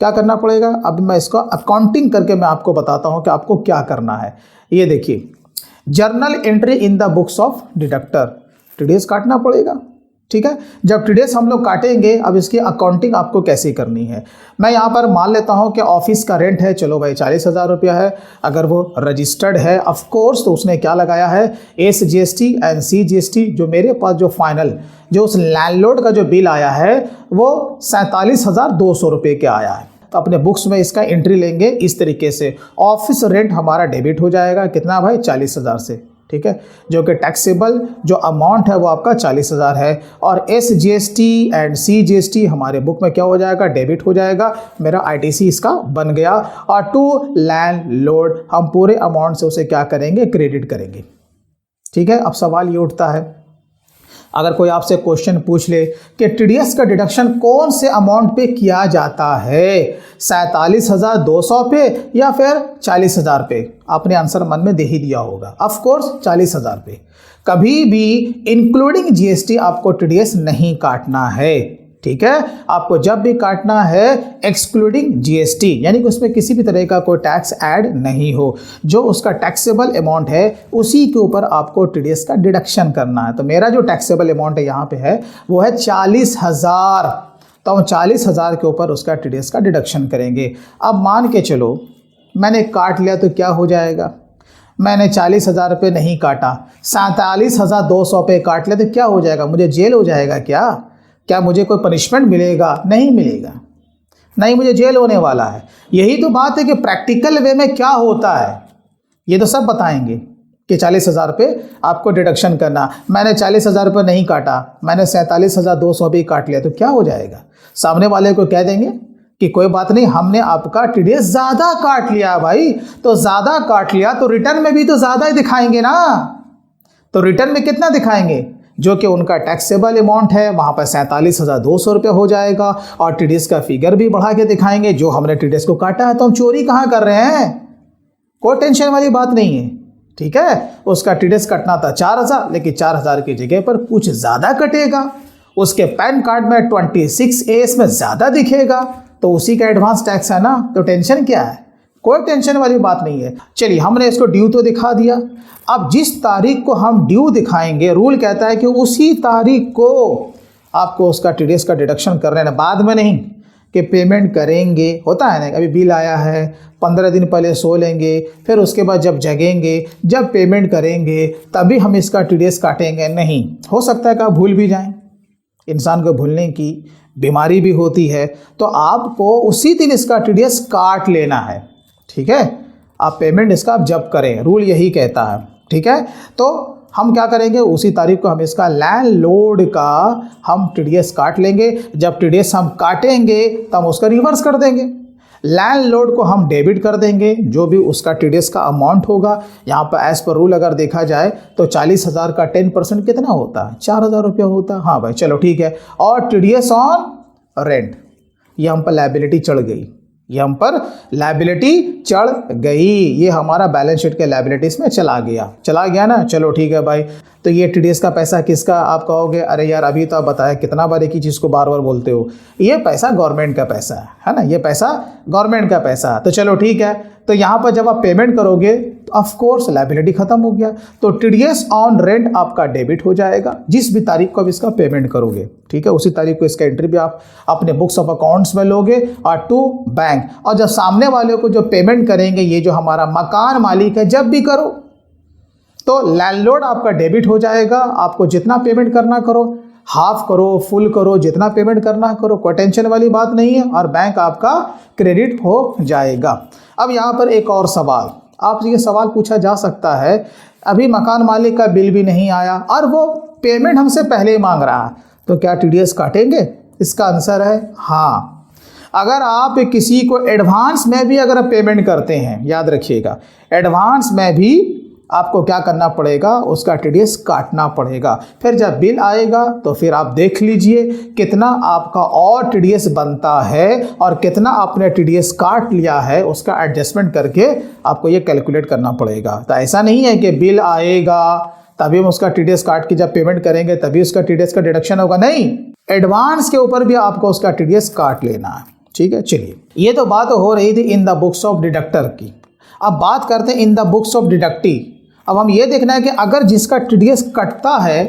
Speaker 1: क्या करना पड़ेगा, अब मैं इसको अकाउंटिंग करके मैं आपको बताता हूँ कि आपको क्या करना है। ये देखिए, journal entry in the books of deductor, TDS काटना पड़ेगा, ठीक है। जब टीडीएस हम लोग काटेंगे, अब इसकी अकाउंटिंग आपको कैसे करनी है। मैं यहाँ पर मान लेता हूँ कि ऑफिस का रेंट है, चलो भाई 40,000 रुपया है। अगर वो रजिस्टर्ड है ऑफ कोर्स, तो उसने क्या लगाया है, SGST एंड CGST। जो मेरे पास जो फाइनल जो उस लैंडलॉर्ड का जो बिल आया है वो 47,200 रुपये के आया है। तो अपने बुक्स में इसका एंट्री लेंगे इस तरीके से, ऑफिस रेंट हमारा डेबिट हो जाएगा, कितना भाई, 40,000 से, ठीक है। जो कि टैक्सेबल जो अमाउंट है वो आपका 40,000 है, और SGST एंड CGST हमारे बुक में क्या हो जाएगा, डेबिट हो जाएगा। मेरा ITC इसका बन गया, और टू लैंडलॉर्ड हम पूरे अमाउंट से उसे क्या करेंगे, क्रेडिट करेंगे, ठीक है। अब सवाल ये उठता है, अगर कोई आपसे क्वेश्चन पूछ ले कि टीडीएस का डिडक्शन कौन से अमाउंट पे किया जाता है, 47,200 पे या फिर 40,000 पे, आपने आंसर मन में दे ही दिया होगा, ऑफ कोर्स 40,000 पे। कभी भी इंक्लूडिंग GST आपको टीडीएस नहीं काटना है, ठीक है। आपको जब भी काटना है एक्सक्लूडिंग जीएसटी, यानी कि उसमें किसी भी तरह का कोई टैक्स ऐड नहीं हो, जो उसका टैक्सेबल अमाउंट है उसी के ऊपर आपको टीडीएस का डिडक्शन करना है। तो मेरा जो टैक्सेबल अमाउंट है यहाँ पे है वो है 40,000, तो हम 40,000 के ऊपर उसका टीडीएस का डिडक्शन करेंगे। अब मान के चलो मैंने काट लिया तो क्या हो जाएगा, मैंने 40,000 रुपये नहीं काटा, 47,200 पे काट लिया तो क्या हो जाएगा, मुझे जेल हो जाएगा क्या मुझे कोई पनिशमेंट मिलेगा? नहीं मिलेगा, नहीं मुझे जेल होने वाला है। यही तो बात है कि प्रैक्टिकल वे में क्या होता है ये तो सब बताएंगे कि 40,000 रुपये आपको डिडक्शन करना। मैंने 40,000 रुपये नहीं काटा, मैंने 47,200 भी काट लिया तो क्या हो जाएगा, सामने वाले को कह देंगे कि कोई बात नहीं, हमने आपका टीडीएस ज़्यादा काट लिया भाई, तो ज़्यादा काट लिया तो रिटर्न में भी तो ज़्यादा ही दिखाएंगे ना। तो रिटर्न में कितना दिखाएंगे, जो कि उनका टैक्सेबल अमाउंट है वहाँ पर 47,200 रुपये हो जाएगा, और टीडीएस का फिगर भी बढ़ा के दिखाएंगे जो हमने टीडीएस को काटा है। तो हम चोरी कहाँ कर रहे हैं, कोई टेंशन वाली बात नहीं है, ठीक है। उसका टीडीएस कटना था 4,000, लेकिन 4,000 की जगह पर कुछ ज़्यादा कटेगा, उसके पैन कार्ड में 26A में ज़्यादा दिखेगा, तो उसी का एडवांस टैक्स है ना, तो टेंशन क्या है, कोई टेंशन वाली बात नहीं है। चलिए हमने इसको ड्यू तो दिखा दिया। अब जिस तारीख को हम ड्यू दिखाएंगे, रूल कहता है कि उसी तारीख को आपको उसका टीडीएस का डिडक्शन कर रहे हैं, बाद में नहीं कि पेमेंट करेंगे। होता है ना, अभी बिल आया है 15 दिन पहले सो लेंगे, फिर उसके बाद जब जगेंगे, जब पेमेंट करेंगे तभी हम इसका टीडीएस काटेंगे। नहीं, हो सकता है कि आप भूल भी जाएं, इंसान को भूलने की बीमारी भी होती है, तो आपको उसी दिन इसका टीडीएस काट लेना है, ठीक है। आप पेमेंट इसका आप जब करें, रूल यही कहता है, ठीक है। तो हम क्या करेंगे, उसी तारीख को हम इसका लैंडलॉर्ड का हम टीडीएस काट लेंगे। जब टीडीएस हम काटेंगे तो हम उसका रिवर्स कर देंगे, लैंडलॉर्ड को हम डेबिट कर देंगे जो भी उसका टीडीएस का अमाउंट होगा। यहाँ पर एज पर रूल अगर देखा जाए तो 40,000 का 10% कितना होता है, 4,000 रुपया होता है। हाँ भाई चलो ठीक है। और टीडीएस ऑन रेंट, ये हम पर लायबिलिटी चढ़ गई, ये हम पर लायबिलिटी चढ़ गई, ये हमारा बैलेंस शीट के लायबिलिटीज में चला गया ना। चलो ठीक है भाई, तो ये टीडीएस का पैसा किसका, आप कहोगे अरे यार अभी तो आप बताया, कितना बार एक ही चीज़ को बार बार बोलते हो। ये पैसा गवर्नमेंट का पैसा है ना, ये पैसा गवर्नमेंट का पैसा। तो चलो ठीक है, तो यहाँ पर जब आप पेमेंट करोगे तो ऑफ कोर्स लायबिलिटी खत्म हो गया, तो टीडीएस ऑन रेंट आपका डेबिट हो जाएगा जिस भी तारीख को आप इसका पेमेंट करोगे, ठीक है। उसी तारीख को इसका एंट्री भी आप अपने बुक्स ऑफ अकाउंट्स में लोगे और टू बैंक। और जब सामने वाले को जो पेमेंट करेंगे, ये जो हमारा मकान मालिक है, जब भी करो तो लैंडलॉर्ड आपका डेबिट हो जाएगा। आपको जितना पेमेंट करना करो, हाफ करो फुल करो, जितना पेमेंट करना करो, कोई टेंशन वाली बात नहीं है, और बैंक आपका क्रेडिट हो जाएगा। अब यहाँ पर एक और सवाल, आपसे ये सवाल पूछा जा सकता है, अभी मकान मालिक का बिल भी नहीं आया और वो पेमेंट हमसे पहले ही मांग रहा है, तो क्या टीडीएस काटेंगे? इसका आंसर है हाँ। अगर आप किसी को एडवांस में भी अगर आप पेमेंट करते हैं, याद रखिएगा एडवांस में भी आपको क्या करना पड़ेगा, उसका टीडीएस काटना पड़ेगा। फिर जब बिल आएगा तो फिर आप देख लीजिए कितना आपका और टीडीएस बनता है और कितना आपने टीडीएस काट लिया है, उसका एडजस्टमेंट करके आपको ये कैलकुलेट करना पड़ेगा। तो ऐसा नहीं है कि बिल आएगा तभी हम उसका टीडीएस काट के जब पेमेंट करेंगे तभी उसका टीडीएस का डिडक्शन होगा, नहीं, एडवांस के ऊपर भी आपको उसका टीडीएस काट लेना है, ठीक है। चलिए, ये तो बात हो रही थी in the books of deductor की। अब बात करते हैं in the books of deductee. अब हम ये देखना है कि अगर जिसका टीडीएस कटता है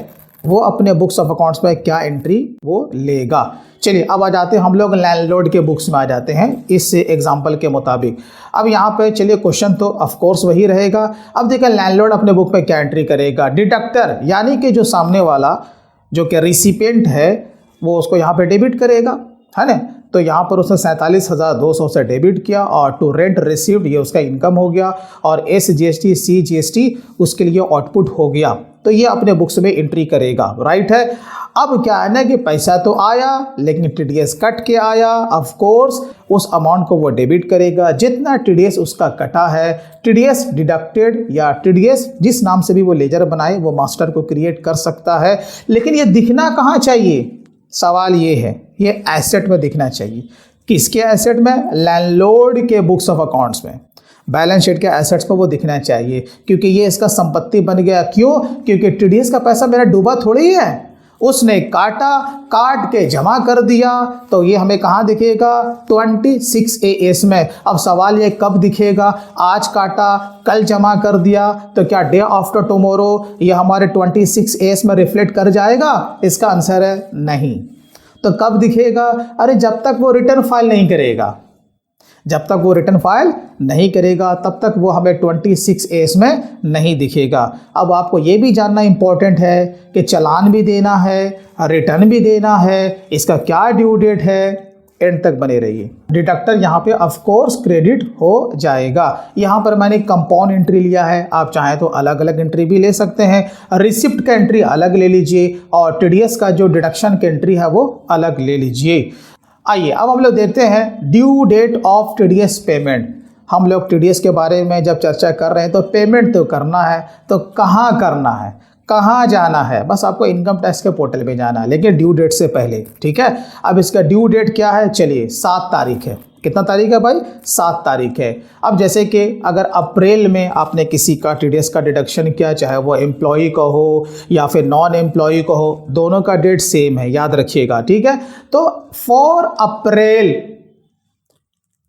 Speaker 1: वो अपने बुक्स ऑफ अकाउंट्स में क्या एंट्री वो लेगा। चलिए अब आ जाते हैं हम लोग लैंडलॉर्ड के बुक्स में आ जाते हैं इस एग्जाम्पल के मुताबिक। अब यहाँ पे चलिए क्वेश्चन तो ऑफ कोर्स वही रहेगा। अब देखिए लैंडलॉर्ड अपने बुक में क्या एंट्री करेगा, डिडक्टर यानी कि जो सामने वाला जो कि रिसिपिएंट है वो उसको यहाँ पे डेबिट करेगा, है ना। तो यहाँ पर उसने 47,200 से डेबिट किया और टू रेंट रिसीव्ड ये उसका इनकम हो गया और SGST CGST उसके लिए आउटपुट हो गया। तो ये अपने बुक्स में एंट्री करेगा, राइट है। अब क्या है ना कि पैसा तो आया लेकिन टीडीएस कट के आया, ऑफ कोर्स उस अमाउंट को वो डेबिट करेगा जितना टीडीएस उसका कटा है। टीडीएस डिडक्टेड या टीडीएस जिस नाम से भी वो लेजर बनाए वो मास्टर को क्रिएट कर सकता है, लेकिन ये दिखना कहाँ चाहिए, सवाल ये है, ये एसेट में दिखना चाहिए। किसके एसेट में? लैंडलॉर्ड के बुक्स ऑफ अकाउंट्स में, बैलेंस शीट के एसेट्स में वो दिखना चाहिए, क्योंकि ये इसका संपत्ति बन गया। क्यों? क्योंकि टीडीएस का पैसा मेरा डूबा थोड़ी है, उसने काटा, काट के जमा कर दिया, तो ये हमें कहाँ दिखेगा 26 AS में। अब सवाल ये कब दिखेगा, आज काटा कल जमा कर दिया, तो क्या डे आफ्टर टुमारो ये हमारे 26 AS में रिफ्लेक्ट कर जाएगा? इसका आंसर है नहीं। तो कब दिखेगा? अरे जब तक वो रिटर्न फाइल नहीं करेगा, जब तक वो रिटर्न फाइल नहीं करेगा तब तक वो हमें 26 AS में नहीं दिखेगा। अब आपको ये भी जानना इंपॉर्टेंट है कि चालान भी देना है, रिटर्न भी देना है, इसका क्या ड्यू डेट है। एंड तक बने रहिए। डिडक्टर यहाँ पे ऑफ कोर्स क्रेडिट हो जाएगा। यहाँ पर मैंने कंपाउंड एंट्री लिया है, आप चाहें तो अलग अलग एंट्री भी ले सकते हैं। रिसिप्ट का एंट्री अलग ले लीजिए और टीडीएस का जो डिडक्शन की एंट्री है वो अलग ले लीजिए। आइए अब हम लोग देखते हैं due date of TDS payment. हम लोग टीडीएस के बारे में जब चर्चा कर रहे हैं तो पेमेंट तो करना है, तो कहाँ करना है, कहाँ जाना है? बस आपको इनकम टैक्स के पोर्टल पे जाना है, लेकिन ड्यू डेट से पहले, ठीक है। अब इसका ड्यू डेट क्या है? चलिए 7 तारीख है। कितना तारीख है भाई? 7 तारीख है। अब जैसे कि अगर अप्रैल में आपने किसी का टीडीएस का डिडक्शन किया, चाहे वो एम्प्लॉई का हो या फिर नॉन एम्प्लॉई का हो, दोनों का डेट सेम है, याद रखिएगा, ठीक है। तो 4 अप्रैल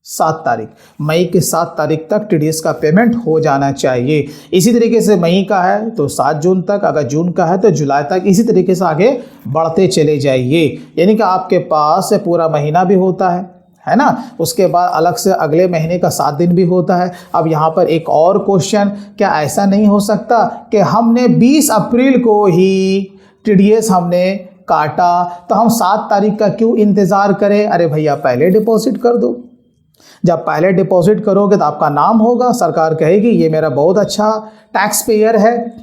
Speaker 1: 7 तारीख, मई के 7 तारीख तक टीडीएस का पेमेंट हो जाना चाहिए। इसी तरीके से मई का है तो 7 जून तक, अगर जून का है तो जुलाई तक, इसी तरीके से आगे बढ़ते चले जाइए। यानी कि आपके पास पूरा महीना भी होता है ना। उसके बाद अलग से अगले महीने का 7 दिन भी होता है। अब यहाँ पर एक और क्वेश्चन, क्या ऐसा नहीं हो सकता कि हमने 20 अप्रैल को ही टीडीएस हमने काटा, तो हम 7 तारीख का क्यों इंतज़ार करें? अरे भैया पहले डिपॉजिट कर दो। जब पहले डिपॉजिट करोगे तो आपका नाम होगा, सरकार कहेगी ये मेरा बहुत अच्छा टैक्स पेयर है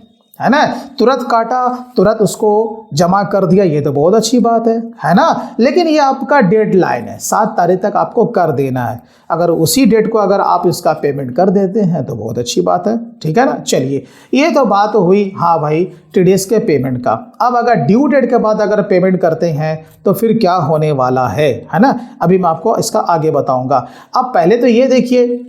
Speaker 1: ना। तुरंत काटा, तुरंत उसको जमा कर दिया, ये तो बहुत अच्छी बात है ना। लेकिन ये आपका डेडलाइन है, 7 तारीख तक आपको कर देना है। अगर उसी डेट को अगर आप इसका पेमेंट कर देते हैं तो बहुत अच्छी बात है, ठीक है ना। चलिए ये तो बात हुई हाँ भाई टीडीएस के पेमेंट का। अब अगर ड्यू डेट के बाद अगर पेमेंट करते हैं तो फिर क्या होने वाला है ना। अभी मैं आपको इसका आगे बताऊंगा। अब पहले तो ये देखिए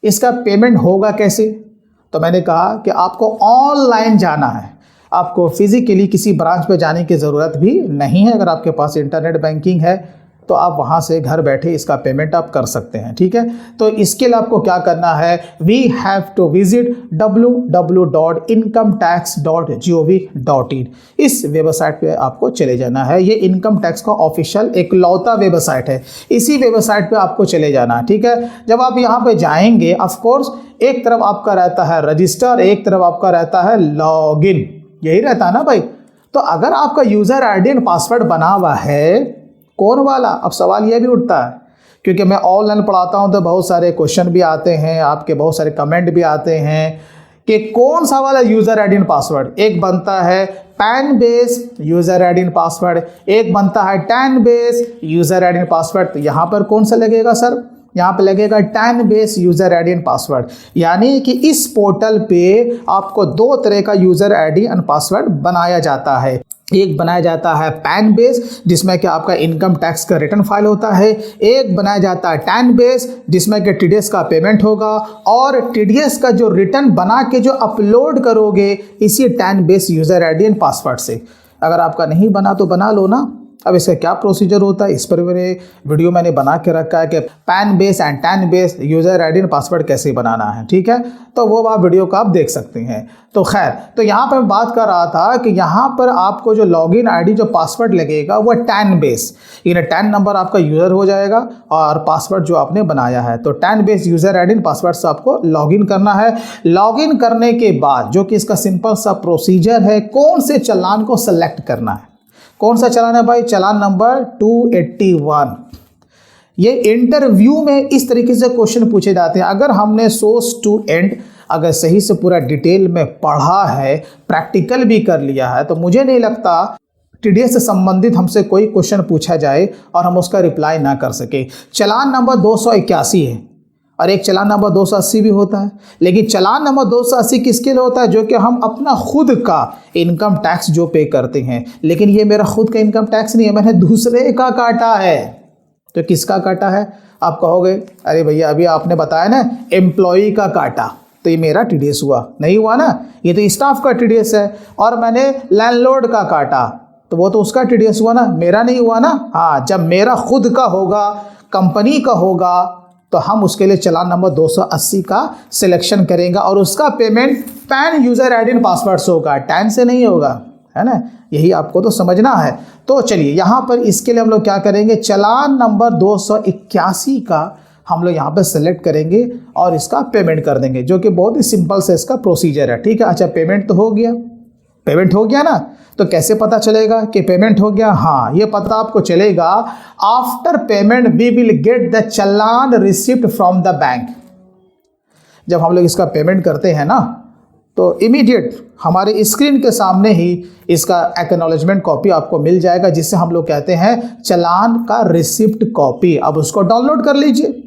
Speaker 1: इसका पेमेंट होगा कैसे। तो मैंने कहा कि आपको ऑनलाइन जाना है, आपको फिजिकली किसी ब्रांच पे जाने की ज़रूरत भी नहीं है। अगर आपके पास इंटरनेट बैंकिंग है तो आप वहाँ से घर बैठे इसका पेमेंट आप कर सकते हैं, ठीक है। तो इसके लिए आपको क्या करना है, we have to visit www.incometax.gov.in। इस वेबसाइट पे आपको चले जाना है। ये इनकम टैक्स का ऑफिशियल एकलौता वेबसाइट है, इसी वेबसाइट पे आपको चले जाना है, ठीक है। जब आप यहाँ पे जाएंगे ऑफ कोर्स एक तरफ आपका रहता है रजिस्टर, एक तरफ आपका रहता है लॉगिन, यही रहता है ना भाई। तो अगर आपका यूज़र आईडी एंड पासवर्ड बना हुआ है, कौन वाला? अब सवाल यह भी उठता है, क्योंकि मैं ऑनलाइन पढ़ाता हूं तो बहुत सारे क्वेश्चन भी आते हैं, आपके बहुत सारे कमेंट भी आते हैं कि कौन सा वाला यूज़र आईडी एंड पासवर्ड। एक बनता है pan base user ID and password, एक बनता है tan base user ID and password. तो यहाँ पर कौन सा लगेगा सर? यहाँ पे लगेगा tan base user ID and password. यानी कि इस पोर्टल पे आपको 2 तरह का यूज़र आईडी एंड पासवर्ड बनाया जाता है। एक बनाया जाता है पैन बेस जिसमें कि आपका इनकम टैक्स का रिटर्न फाइल होता है, एक बनाया जाता है टैन बेस जिसमें कि टीडीएस का पेमेंट होगा, और टीडीएस का जो रिटर्न बना के जो अपलोड करोगे इसी tan base user ID and password से। अगर आपका नहीं बना तो बना लो ना। अब इसका क्या प्रोसीजर होता है, इस पर मेरे वीडियो मैंने बना के रखा है कि pan base and tan base user ID and password कैसे बनाना है, ठीक है। तो वो आप वीडियो को आप देख सकते हैं। तो खैर, तो यहाँ पर मैं बात कर रहा था कि यहाँ पर आपको जो लॉगिन आईडी जो पासवर्ड लगेगा वो टैन बेस, यानी टैन नंबर आपका यूज़र हो जाएगा और पासवर्ड जो आपने बनाया है। तो tan base user ID and password से आपको लॉगिन करना है। लॉगिन करने के बाद जो कि इसका सिंपल सा प्रोसीजर है, कौन से चालान को सेलेक्ट करना है। कौन सा चालान है भाई? चालान नंबर 281। ये इंटरव्यू में इस तरीके से क्वेश्चन पूछे जाते हैं। अगर हमने सोर्स टू एंड अगर सही से पूरा डिटेल में पढ़ा है, प्रैक्टिकल भी कर लिया है, तो मुझे नहीं लगता टीडीएस से संबंधित हमसे कोई क्वेश्चन पूछा जाए और हम उसका रिप्लाई ना कर सके। चालान नंबर 281 है और एक चालान नंबर 280 भी होता है। लेकिन चालान नंबर 280 किसके लिए होता है? जो कि हम अपना खुद का इनकम टैक्स जो पे करते हैं। लेकिन ये मेरा खुद का इनकम टैक्स नहीं है, मैंने दूसरे का काटा है। तो किसका काटा है? आप कहोगे अरे भैया अभी आपने बताया ना एम्प्लॉई का काटा, तो ये मेरा टीडीएस हुआ नहीं हुआ ना, ये तो स्टाफ का टीडीएस है। और मैंने लैंडलॉर्ड का काटा, तो वो तो उसका टीडीएस हुआ ना, मेरा नहीं हुआ ना। हाँ, जब मेरा खुद का होगा, कंपनी का होगा, तो हम उसके लिए चालान नंबर 280 का सिलेक्शन करेंगे और उसका payment pan user ID and password से होगा, टैन से नहीं होगा, है ना। यही आपको तो समझना है। तो चलिए यहाँ पर इसके लिए हम लोग क्या करेंगे, चालान नंबर 281 का हम लोग यहाँ पर सेलेक्ट करेंगे और इसका पेमेंट कर देंगे, जो कि बहुत ही सिंपल से इसका प्रोसीजर है। ठीक है, अच्छा पेमेंट तो हो गया, पेमेंट हो गया ना। तो कैसे पता चलेगा कि पेमेंट हो गया? हाँ, ये पता आपको चलेगा, after payment we will get the challan receipt from the bank. जब हम लोग इसका पेमेंट करते हैं ना, तो इमीडिएट हमारे स्क्रीन के सामने ही इसका एक्नॉलेजमेंट कॉपी आपको मिल जाएगा, जिसे हम लोग कहते हैं चालान का रिसिप्ट कॉपी। अब उसको डाउनलोड कर लीजिए।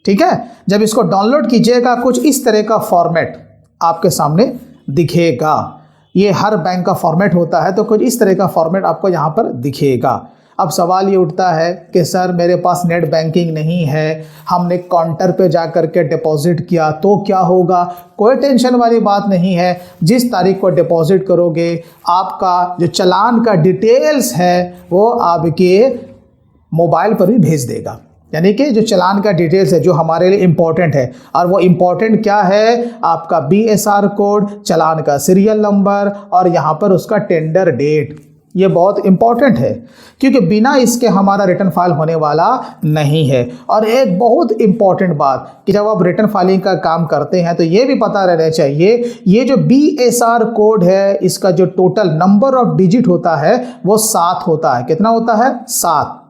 Speaker 1: ठीक है, जब इसको डाउनलोड कीजिएगा, कुछ इस तरह का फॉर्मेट आपके सामने दिखेगा। ये हर बैंक का फॉर्मेट होता है, तो कुछ इस तरह का फॉर्मेट आपको यहाँ पर दिखेगा। अब सवाल ये उठता है कि सर मेरे पास नेट बैंकिंग नहीं है, हमने काउंटर पे जा कर के डिपॉजिट किया तो क्या होगा? कोई टेंशन वाली बात नहीं है। जिस तारीख को डिपॉजिट करोगे, आपका जो चालान का डिटेल्स है वो आपके मोबाइल पर भी भेज देगा। यानी कि जो चालान का डिटेल्स है जो हमारे लिए इम्पॉर्टेंट है, और वो इम्पॉर्टेंट क्या है? आपका BSR कोड, चालान का सीरियल नंबर और यहाँ पर उसका टेंडर डेट। ये बहुत इम्पॉर्टेंट है, क्योंकि बिना इसके हमारा रिटर्न फाइल होने वाला नहीं है। और एक बहुत इम्पॉर्टेंट बात कि जब आप रिटर्न फाइलिंग का काम करते हैं तो ये भी पता रहना चाहिए, ये जो BSR कोड है, इसका जो टोटल नंबर ऑफ डिजिट होता है वो 7 होता है। कितना होता है? 7।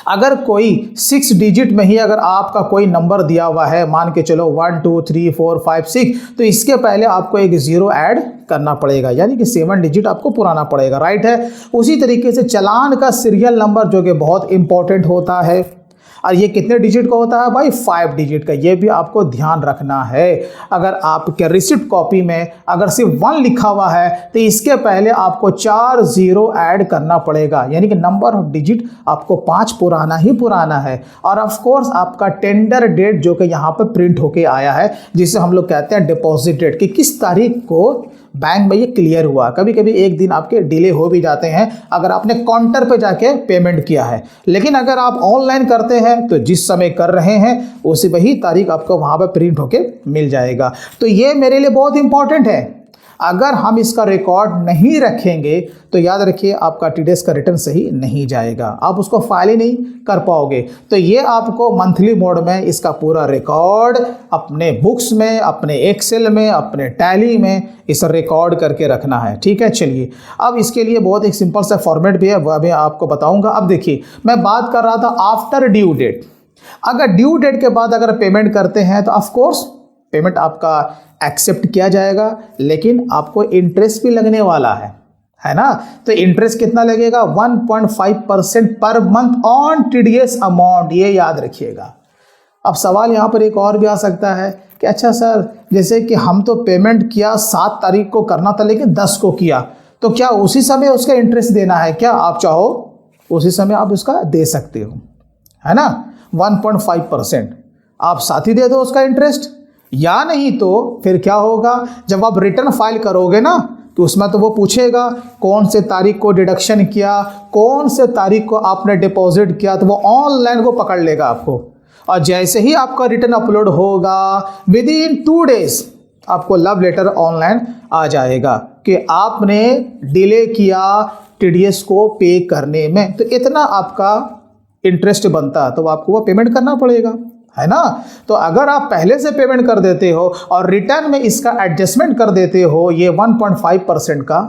Speaker 1: अगर कोई 6 डिजिट में ही अगर आपका कोई नंबर दिया हुआ है, मान के चलो 1 2 3 4 5 6, तो इसके पहले आपको एक 0 ऐड करना पड़ेगा, यानी कि 7 डिजिट आपको पुराना पड़ेगा। राइट है। उसी तरीके से चालान का सीरियल नंबर जो कि बहुत इंपॉर्टेंट होता है, और ये कितने डिजिट का होता है भाई? 5 डिजिट का। ये भी आपको ध्यान रखना है। अगर आपके रिसिप्ट कॉपी में अगर सिर्फ 1 लिखा हुआ है तो इसके पहले आपको 4 0 ऐड करना पड़ेगा, यानी कि नंबर ऑफ डिजिट आपको 5 पुराना ही पुराना है। और ऑफ कोर्स आपका टेंडर डेट जो कि यहाँ पर प्रिंट होके आया है, जिसे हम लोग कहते हैं डिपॉजिट डेट, कि किस तारीख को बैंक में ये क्लियर हुआ। कभी कभी एक दिन आपके डिले हो भी जाते हैं अगर आपने काउंटर पे जाके पेमेंट किया है, लेकिन अगर आप ऑनलाइन करते हैं तो जिस समय कर रहे हैं उसी वही तारीख आपको वहां पर प्रिंट होके मिल जाएगा। तो ये मेरे लिए बहुत इंपॉर्टेंट है। अगर हम इसका रिकॉर्ड नहीं रखेंगे तो याद रखिए आपका टीडीएस का रिटर्न सही नहीं जाएगा, आप उसको फाइल ही नहीं कर पाओगे। तो ये आपको मंथली मोड में इसका पूरा रिकॉर्ड अपने बुक्स में, अपने एक्सेल में, अपने टैली में इस रिकॉर्ड करके रखना है। ठीक है, चलिए अब इसके लिए बहुत एक सिंपल सा फॉर्मेट भी है, वह भी आपको बताऊंगा। अब देखिए, मैं बात कर रहा था आफ्टर ड्यू डेट। अगर ड्यू डेट के बाद अगर पेमेंट करते हैं तो ऑफकोर्स पेमेंट आपका एक्सेप्ट किया जाएगा, लेकिन आपको इंटरेस्ट भी लगने वाला है ना। तो इंटरेस्ट कितना लगेगा? 1.5% per month on TDS amount, ये याद रखिएगा। अब सवाल यहाँ पर एक और भी आ सकता है कि अच्छा सर, जैसे कि हम तो पेमेंट किया 7 तारीख को करना था लेकिन 10 को किया, तो क्या उसी समय उसका इंटरेस्ट देना है क्या? आप चाहो उसी समय आप उसका दे सकते हो, है ना। 1.5% आप साथ ही दे दो उसका इंटरेस्ट, या नहीं तो फिर क्या होगा, जब आप रिटर्न फाइल करोगे ना तो उसमें तो वो पूछेगा कौन से तारीख को डिडक्शन किया, कौन से तारीख को आपने डिपॉजिट किया, तो वो ऑनलाइन वो पकड़ लेगा आपको। और जैसे ही आपका रिटर्न अपलोड होगा, विद इन 2 डेज आपको लव लेटर ऑनलाइन आ जाएगा कि आपने डिले किया टीडीएस को पे करने में, तो इतना आपका इंटरेस्ट बनता, तो आपको वो पेमेंट करना पड़ेगा, है ना। तो अगर आप पहले से पेमेंट कर देते हो और रिटर्न में इसका एडजस्टमेंट कर देते हो ये 1.5% का,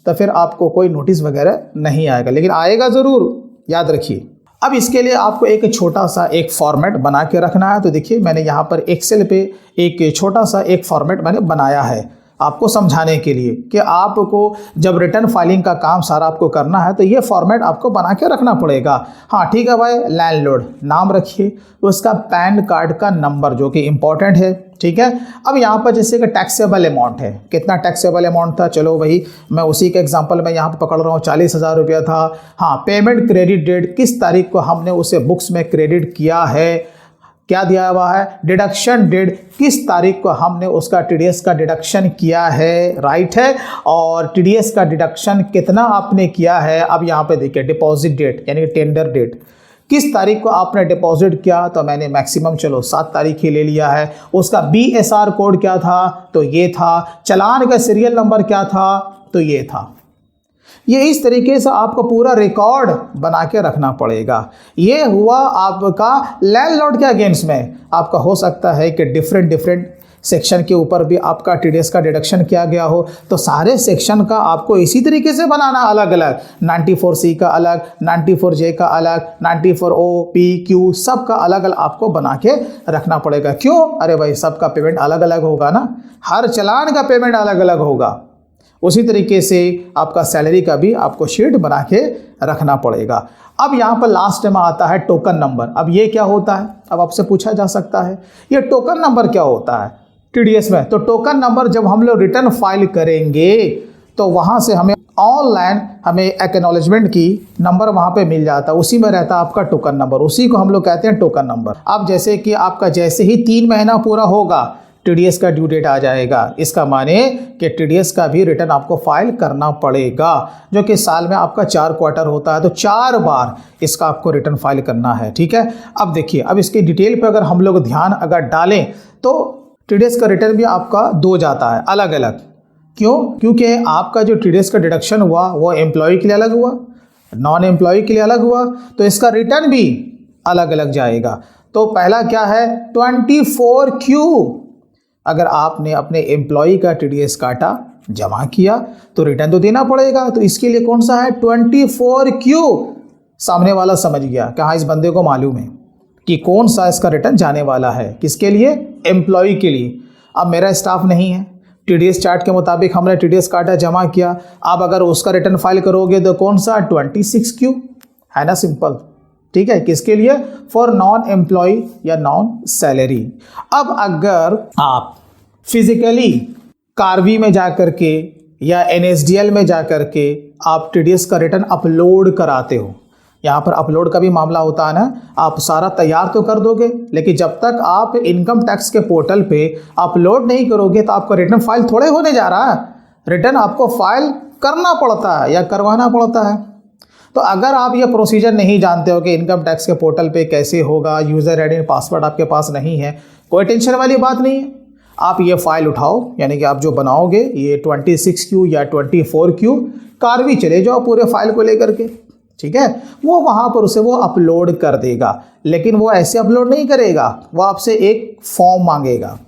Speaker 1: तो फिर आपको कोई नोटिस वगैरह नहीं आएगा, लेकिन आएगा ज़रूर, याद रखिए। अब इसके लिए आपको एक छोटा सा एक फॉर्मेट बना के रखना है। तो देखिए मैंने यहाँ पर एक्सेल पे एक छोटा सा एक फॉर्मेट मैंने बनाया है आपको समझाने के लिए कि आपको जब रिटर्न फाइलिंग का काम सारा आपको करना है तो ये फॉर्मेट आपको बना के रखना पड़ेगा। हाँ ठीक है भाई, लैंडलॉर्ड नाम रखिए, उसका पैन कार्ड का नंबर जो कि इम्पोर्टेंट है। ठीक है, अब यहाँ पर जैसे कि टैक्सेबल अमाउंट है, कितना टैक्सेबल अमाउंट था, चलो वही मैं उसी के एग्जांपल में यहाँ पर पकड़ रहा हूँ, 40,000 रुपया था। हाँ, पेमेंट क्रेडिट डेट, किस तारीख को हमने उसे बुक्स में क्रेडिट किया है, क्या दिया हुआ है, डिडक्शन डेट, किस तारीख को हमने उसका टीडीएस का डिडक्शन किया है, राइट है। और टीडीएस का डिडक्शन कितना आपने किया है, अब यहाँ पे देखिए डिपॉजिट डेट यानी टेंडर डेट, किस तारीख को आपने डिपॉजिट किया, तो मैंने मैक्सिमम चलो 7 तारीख ही ले लिया है। उसका बीएसआर कोड क्या था, तो ये था। चलान का सीरियल नंबर क्या था, तो ये था। ये इस तरीके से आपको पूरा रिकॉर्ड बना के रखना पड़ेगा। ये हुआ आपका लैंडलॉर्ड के अगेंस्ट में। आपका हो सकता है कि डिफरेंट सेक्शन के ऊपर भी आपका टीडीएस का डिडक्शन किया गया हो, तो सारे सेक्शन का आपको इसी तरीके से बनाना अलग अलग, 94C का अलग, 94J का अलग, 94O, P, Q सब का अलग अलग आपको बना के रखना पड़ेगा। क्यों, अरे भाई सबका पेमेंट अलग अलग होगा ना, हर चालान का पेमेंट अलग अलग होगा। उसी तरीके से आपका सैलरी का भी आपको शीट बना के रखना पड़ेगा। अब यहाँ पर लास्ट में आता है टोकन नंबर। अब ये क्या होता है, अब आपसे पूछा जा सकता है ये टोकन नंबर क्या होता है टीडीएस में। तो टोकन नंबर जब हम लोग रिटर्न फाइल करेंगे तो वहाँ से हमें ऑनलाइन हमें एक्नॉलेजमेंट की नंबर वहाँ पे मिल जाता है, उसी में रहता है आपका टोकन नंबर, उसी को हम लोग कहते हैं टोकन नंबर। अब जैसे कि आपका जैसे ही 3 महीना पूरा होगा टीडीएस का ड्यू डेट आ जाएगा, इसका माने कि टीडीएस का भी रिटर्न आपको फाइल करना पड़ेगा, जो कि साल में आपका 4 क्वार्टर होता है, तो 4 बार इसका आपको रिटर्न फाइल करना है, ठीक है। अब देखिए, अब इसकी डिटेल पे अगर हम लोग ध्यान अगर डालें तो टीडीएस का रिटर्न भी आपका 2 जाता है अलग अलग। क्यों, क्योंकि आपका जो टीडीएस का डिडक्शन हुआ वो एम्प्लॉय के लिए अलग हुआ, नॉन एम्प्लॉय के लिए अलग हुआ, तो इसका रिटर्न भी अलग अलग जाएगा। तो पहला क्या है, 24Q। अगर आपने अपने एम्प्लॉय का टीडीएस काटा, जमा किया, तो रिटर्न तो देना पड़ेगा, तो इसके लिए कौन सा है 24Q। सामने वाला समझ गया कि हाँ इस बंदे को मालूम है कि कौन सा इसका रिटर्न जाने वाला है, किसके लिए, एम्प्लॉय के लिए। अब मेरा स्टाफ नहीं है, टीडीएस चार्ट के मुताबिक हमने टीडीएस काटा, जमा किया, अब अगर उसका रिटर्न फाइल करोगे तो कौन सा 26Q है ना, सिंपल, ठीक है। किसके लिए, फॉर नॉन एम्प्लॉय या नॉन सैलरी। अब अगर आप फिजिकली कार्वी में जा कर के या एनएसडीएल में जा कर के आप टीडीएस का रिटर्न अपलोड कराते हो, यहाँ पर अपलोड का भी मामला होता है ना, आप सारा तैयार तो कर दोगे, लेकिन जब तक आप इनकम टैक्स के पोर्टल पे अपलोड नहीं करोगे तो आपका रिटर्न फाइल थोड़े होने जा रहा है, रिटर्न आपको फाइल करना पड़ता है या करवाना पड़ता है। तो अगर आप ये प्रोसीजर नहीं जानते हो कि इनकम टैक्स के पोर्टल पे कैसे होगा, यूज़र आईडी पासवर्ड आपके पास नहीं है, कोई टेंशन वाली बात नहीं है। आप ये फाइल उठाओ, यानी कि आप जो बनाओगे ये 26Q या 24Q, कार्वी चले जाओ पूरे फाइल को लेकर के, ठीक है। वो वहाँ पर उसे वो अपलोड कर देगा, लेकिन वो ऐसे अपलोड नहीं करेगा, वो आपसे एक फॉर्म मांगेगा।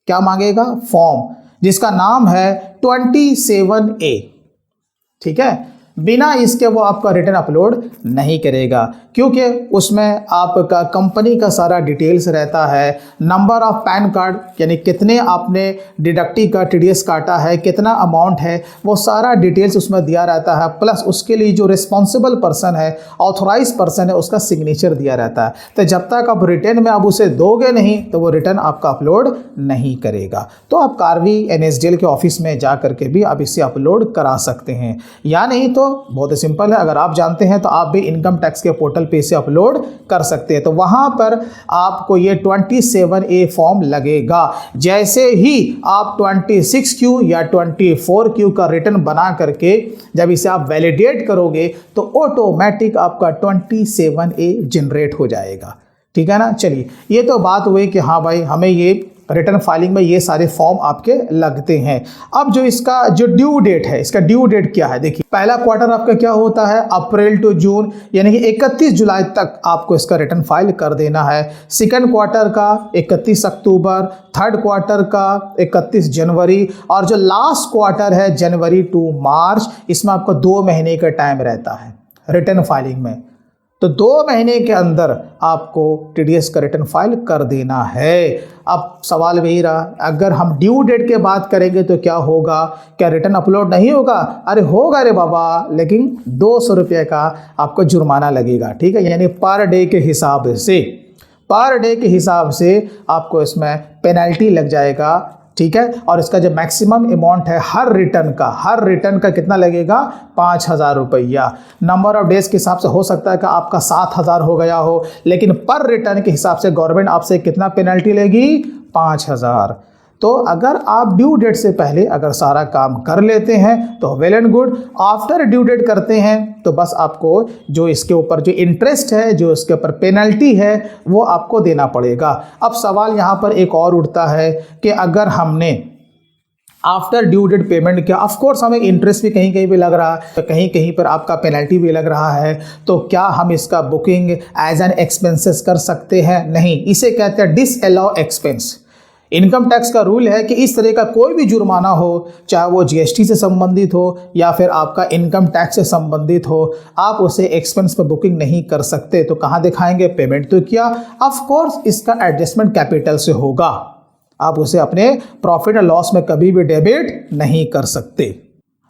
Speaker 1: क्या मांगेगा, फॉर्म, जिसका नाम है 27A, ठीक है। बिना इसके वो आपका रिटर्न अपलोड नहीं करेगा, क्योंकि उसमें आपका कंपनी का सारा डिटेल्स रहता है, नंबर ऑफ पैन कार्ड यानी कितने आपने डिडक्टिव का टीडीएस काटा है, कितना अमाउंट है, वो सारा डिटेल्स उसमें दिया रहता है, प्लस उसके लिए जो रिस्पॉन्सिबल पर्सन है, ऑथोराइज पर्सन है, उसका सिग्नेचर दिया रहता है। तो जब तक आप रिटर्न में आप उसे दोगे नहीं तो वो रिटर्न आपका अपलोड नहीं करेगा। तो आप कार्वी एनएसडीएल के ऑफिस में जा करके भी आप इसे अपलोड करा सकते हैं, या नहीं तो बहुत ही सिंपल है, अगर आप जानते हैं तो आप भी इनकम टैक्स के पोर्टल पे इसे अपलोड कर सकते हैं। तो वहां पर आपको ये 27A फॉर्म लगेगा। जैसे ही आप 26Q या 24Q का रिटर्न बना करके जब इसे आप वैलिडेट करोगे तो ऑटोमेटिक आपका 27A जनरेट हो जाएगा, ठीक है ना। चलिए, ये तो बात हुई कि हाँ भाई हमें ये रिटर्न फाइलिंग में ये सारे फॉर्म आपके लगते हैं। अब जो इसका जो ड्यू डेट है, इसका ड्यू डेट क्या है, देखिए पहला क्वार्टर आपका क्या होता है, अप्रैल टू जून, यानी कि 31 जुलाई तक आपको इसका रिटर्न फाइल कर देना है। सेकंड क्वार्टर का 31 अक्टूबर, थर्ड क्वार्टर का 31 जनवरी, और जो लास्ट क्वार्टर है जनवरी टू मार्च, इसमें आपको 2 महीने का टाइम रहता है रिटर्न फाइलिंग में। तो 2 महीने के अंदर आपको टीडीएस का रिटर्न फाइल कर देना है। अब सवाल वही रहा, अगर हम ड्यू डेट के बात करेंगे तो क्या होगा, क्या रिटर्न अपलोड नहीं होगा? अरे होगा रे बाबा, लेकिन 200 रुपये का आपको जुर्माना लगेगा, ठीक है। यानी पर डे के हिसाब से, पर डे के हिसाब से आपको इसमें पेनल्टी लग जाएगा ठीक है। और इसका जो मैक्सिमम अमाउंट है हर रिटर्न का कितना लगेगा, 5,000 रुपया। नंबर ऑफ डेज के हिसाब से हो सकता है कि आपका 7,000 हो गया हो, लेकिन पर रिटर्न के हिसाब से गवर्नमेंट आपसे कितना पेनल्टी लेगी, 5,000। तो अगर आप ड्यू डेट से पहले अगर सारा काम कर लेते हैं तो well and good. After due date करते हैं तो बस आपको जो इसके ऊपर जो इंटरेस्ट है, जो इसके ऊपर पेनल्टी है, वो आपको देना पड़ेगा। अब सवाल यहाँ पर एक और उठता है कि अगर हमने आफ्टर ड्यू डेट पेमेंट किया, ऑफ कोर्स हमें इंटरेस्ट भी कहीं कहीं पे लग रहा है, कहीं कहीं पर आपका पेनल्टी भी लग रहा है, तो क्या हम इसका बुकिंग एज एन एक्सपेंसेस कर सकते हैं? नहीं, इसे कहते हैं डिसअलाउ एक्सपेंस। इनकम टैक्स का रूल है कि इस तरह का कोई भी जुर्माना हो, चाहे वो जीएसटी से संबंधित हो या फिर आपका इनकम टैक्स से संबंधित हो, आप उसे एक्सपेंस पर बुकिंग नहीं कर सकते। तो कहाँ दिखाएंगे? पेमेंट तो किया, ऑफ कोर्स इसका एडजस्टमेंट कैपिटल से होगा, आप उसे अपने प्रॉफिट और लॉस में कभी भी डेबिट नहीं कर सकते।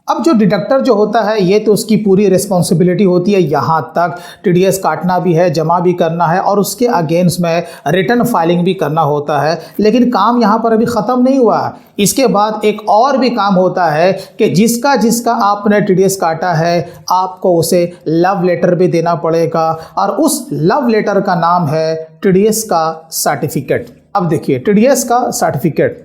Speaker 1: अब जो डिडक्टर जो होता है ये तो उसकी पूरी रिस्पॉन्सिबिलिटी होती है, यहाँ तक टीडीएस काटना भी है, जमा भी करना है और उसके अगेंस्ट में रिटर्न फाइलिंग भी करना होता है। लेकिन काम यहाँ पर अभी ख़त्म नहीं हुआ। इसके बाद एक और भी काम होता है कि जिसका आपने टीडीएस काटा है आपको उसे लव लेटर भी देना पड़ेगा, और उस लव लेटर का नाम है टीडीएस का सर्टिफिकेट। अब देखिए टीडीएस का सर्टिफिकेट,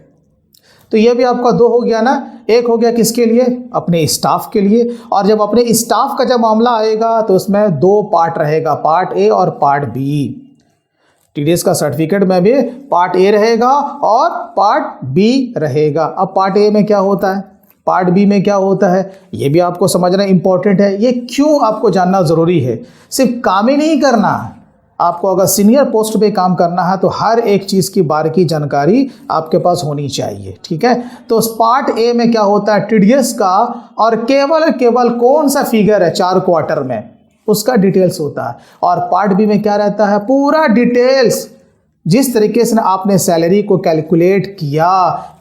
Speaker 1: तो ये भी आपका दो हो गया ना। एक हो गया किसके लिए? अपने स्टाफ के लिए। और जब अपने स्टाफ का जब मामला आएगा तो उसमें दो पार्ट रहेगा, पार्ट ए और पार्ट बी। टीडीएस का सर्टिफिकेट में भी पार्ट ए रहेगा और पार्ट बी रहेगा। अब पार्ट ए में क्या होता है, पार्ट बी में क्या होता है, ये भी आपको समझना इंपॉर्टेंट है। ये क्यों आपको जानना ज़रूरी है? सिर्फ काम ही नहीं करना है, आपको अगर सीनियर पोस्ट पे काम करना है तो हर एक चीज़ की बारीकी जानकारी आपके पास होनी चाहिए, ठीक है। तो पार्ट ए में क्या होता है, टीडीएस का, और केवल कौन सा फिगर है 4 क्वार्टर में, उसका डिटेल्स होता है। और पार्ट बी में क्या रहता है, पूरा डिटेल्स, जिस तरीके से आपने सैलरी को कैलकुलेट किया,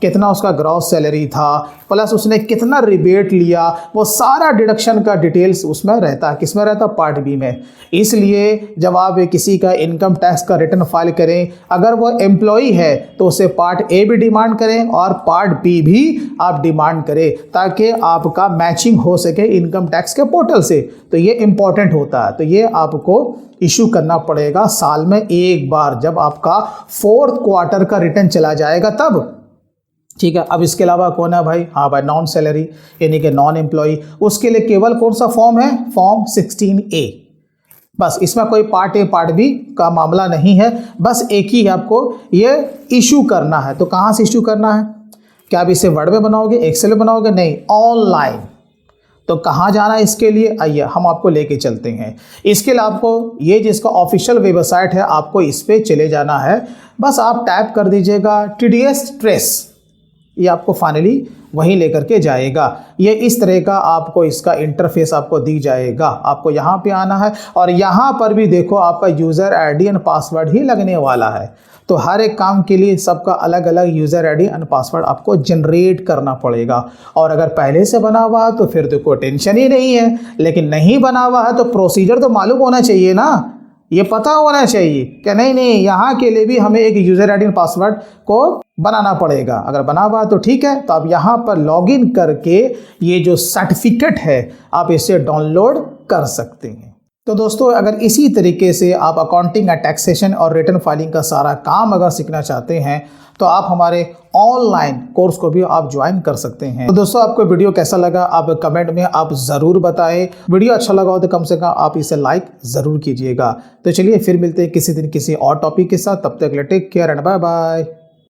Speaker 1: कितना उसका ग्रॉस सैलरी था, प्लस उसने कितना रिबेट लिया, वो सारा डिडक्शन का डिटेल्स उसमें रहता है। किसमें रहता है? पार्ट बी में। इसलिए जब आप किसी का इनकम टैक्स का रिटर्न फाइल करें, अगर वो एम्प्लॉई है तो उसे पार्ट ए भी डिमांड करें और पार्ट बी भी आप डिमांड करें, ताकि आपका मैचिंग हो सके इनकम टैक्स के पोर्टल से। तो ये इंपॉर्टेंट होता है। तो ये आपको इशू करना पड़ेगा साल में एक बार, जब आपका 4th क्वार्टर का रिटर्न चला जाएगा तब, ठीक है। अब इसके अलावा कौन है भाई? हाँ भाई, नॉन सैलरी यानी कि नॉन एम्प्लॉय, उसके लिए केवल कौन सा फॉर्म है? Form 16A। बस इसमें कोई पार्ट ए पार्ट बी का मामला नहीं है, बस एक ही आपको ये इशू करना है। तो कहाँ से इशू करना है? क्या आप इसे वर्ड में बनाओगे, एक्सेल में बनाओगे? नहीं, ऑनलाइन। तो कहाँ जाना है इसके लिए? आइए हम आपको लेके चलते हैं। इसके लिए आपको ये जिसका ऑफिशियल वेबसाइट है, आपको इस पे चले जाना है। बस आप टैप कर दीजिएगा टीडीएस ट्रेस, ये आपको फाइनली वहीं लेकर के जाएगा। ये इस तरह का आपको इसका इंटरफेस आपको दी जाएगा। आपको यहाँ पे आना है और यहाँ पर भी देखो आपका यूज़र आईडी एंड पासवर्ड ही लगने वाला है। तो हर एक काम के लिए सबका अलग अलग यूज़र आईडी एंड पासवर्ड आपको जनरेट करना पड़ेगा। और अगर पहले से बना हुआ है तो फिर तो कोई टेंशन ही नहीं है, लेकिन नहीं बना हुआ है तो प्रोसीजर तो मालूम होना चाहिए ना, ये पता होना चाहिए कि नहीं यहाँ के लिए भी हमें एक यूज़र आईडी एंड पासवर्ड को बनाना पड़ेगा। अगर बना हुआ तो ठीक है, तो आप यहाँ पर लॉगिन करके ये जो सर्टिफिकेट है आप इसे डाउनलोड कर सकते हैं। तो दोस्तों, अगर इसी तरीके से आप अकाउंटिंग या टैक्सेशन और रिटर्न फाइलिंग का सारा काम अगर सीखना चाहते हैं तो आप हमारे ऑनलाइन कोर्स को भी आप ज्वाइन कर सकते हैं। तो दोस्तों, आपको वीडियो कैसा लगा आप कमेंट में आप ज़रूर बताएं। वीडियो अच्छा लगा हो तो कम से कम आप इसे लाइक ज़रूर कीजिएगा। तो चलिए फिर मिलते हैं किसी दिन किसी और टॉपिक के साथ। तब तक take care and bye bye.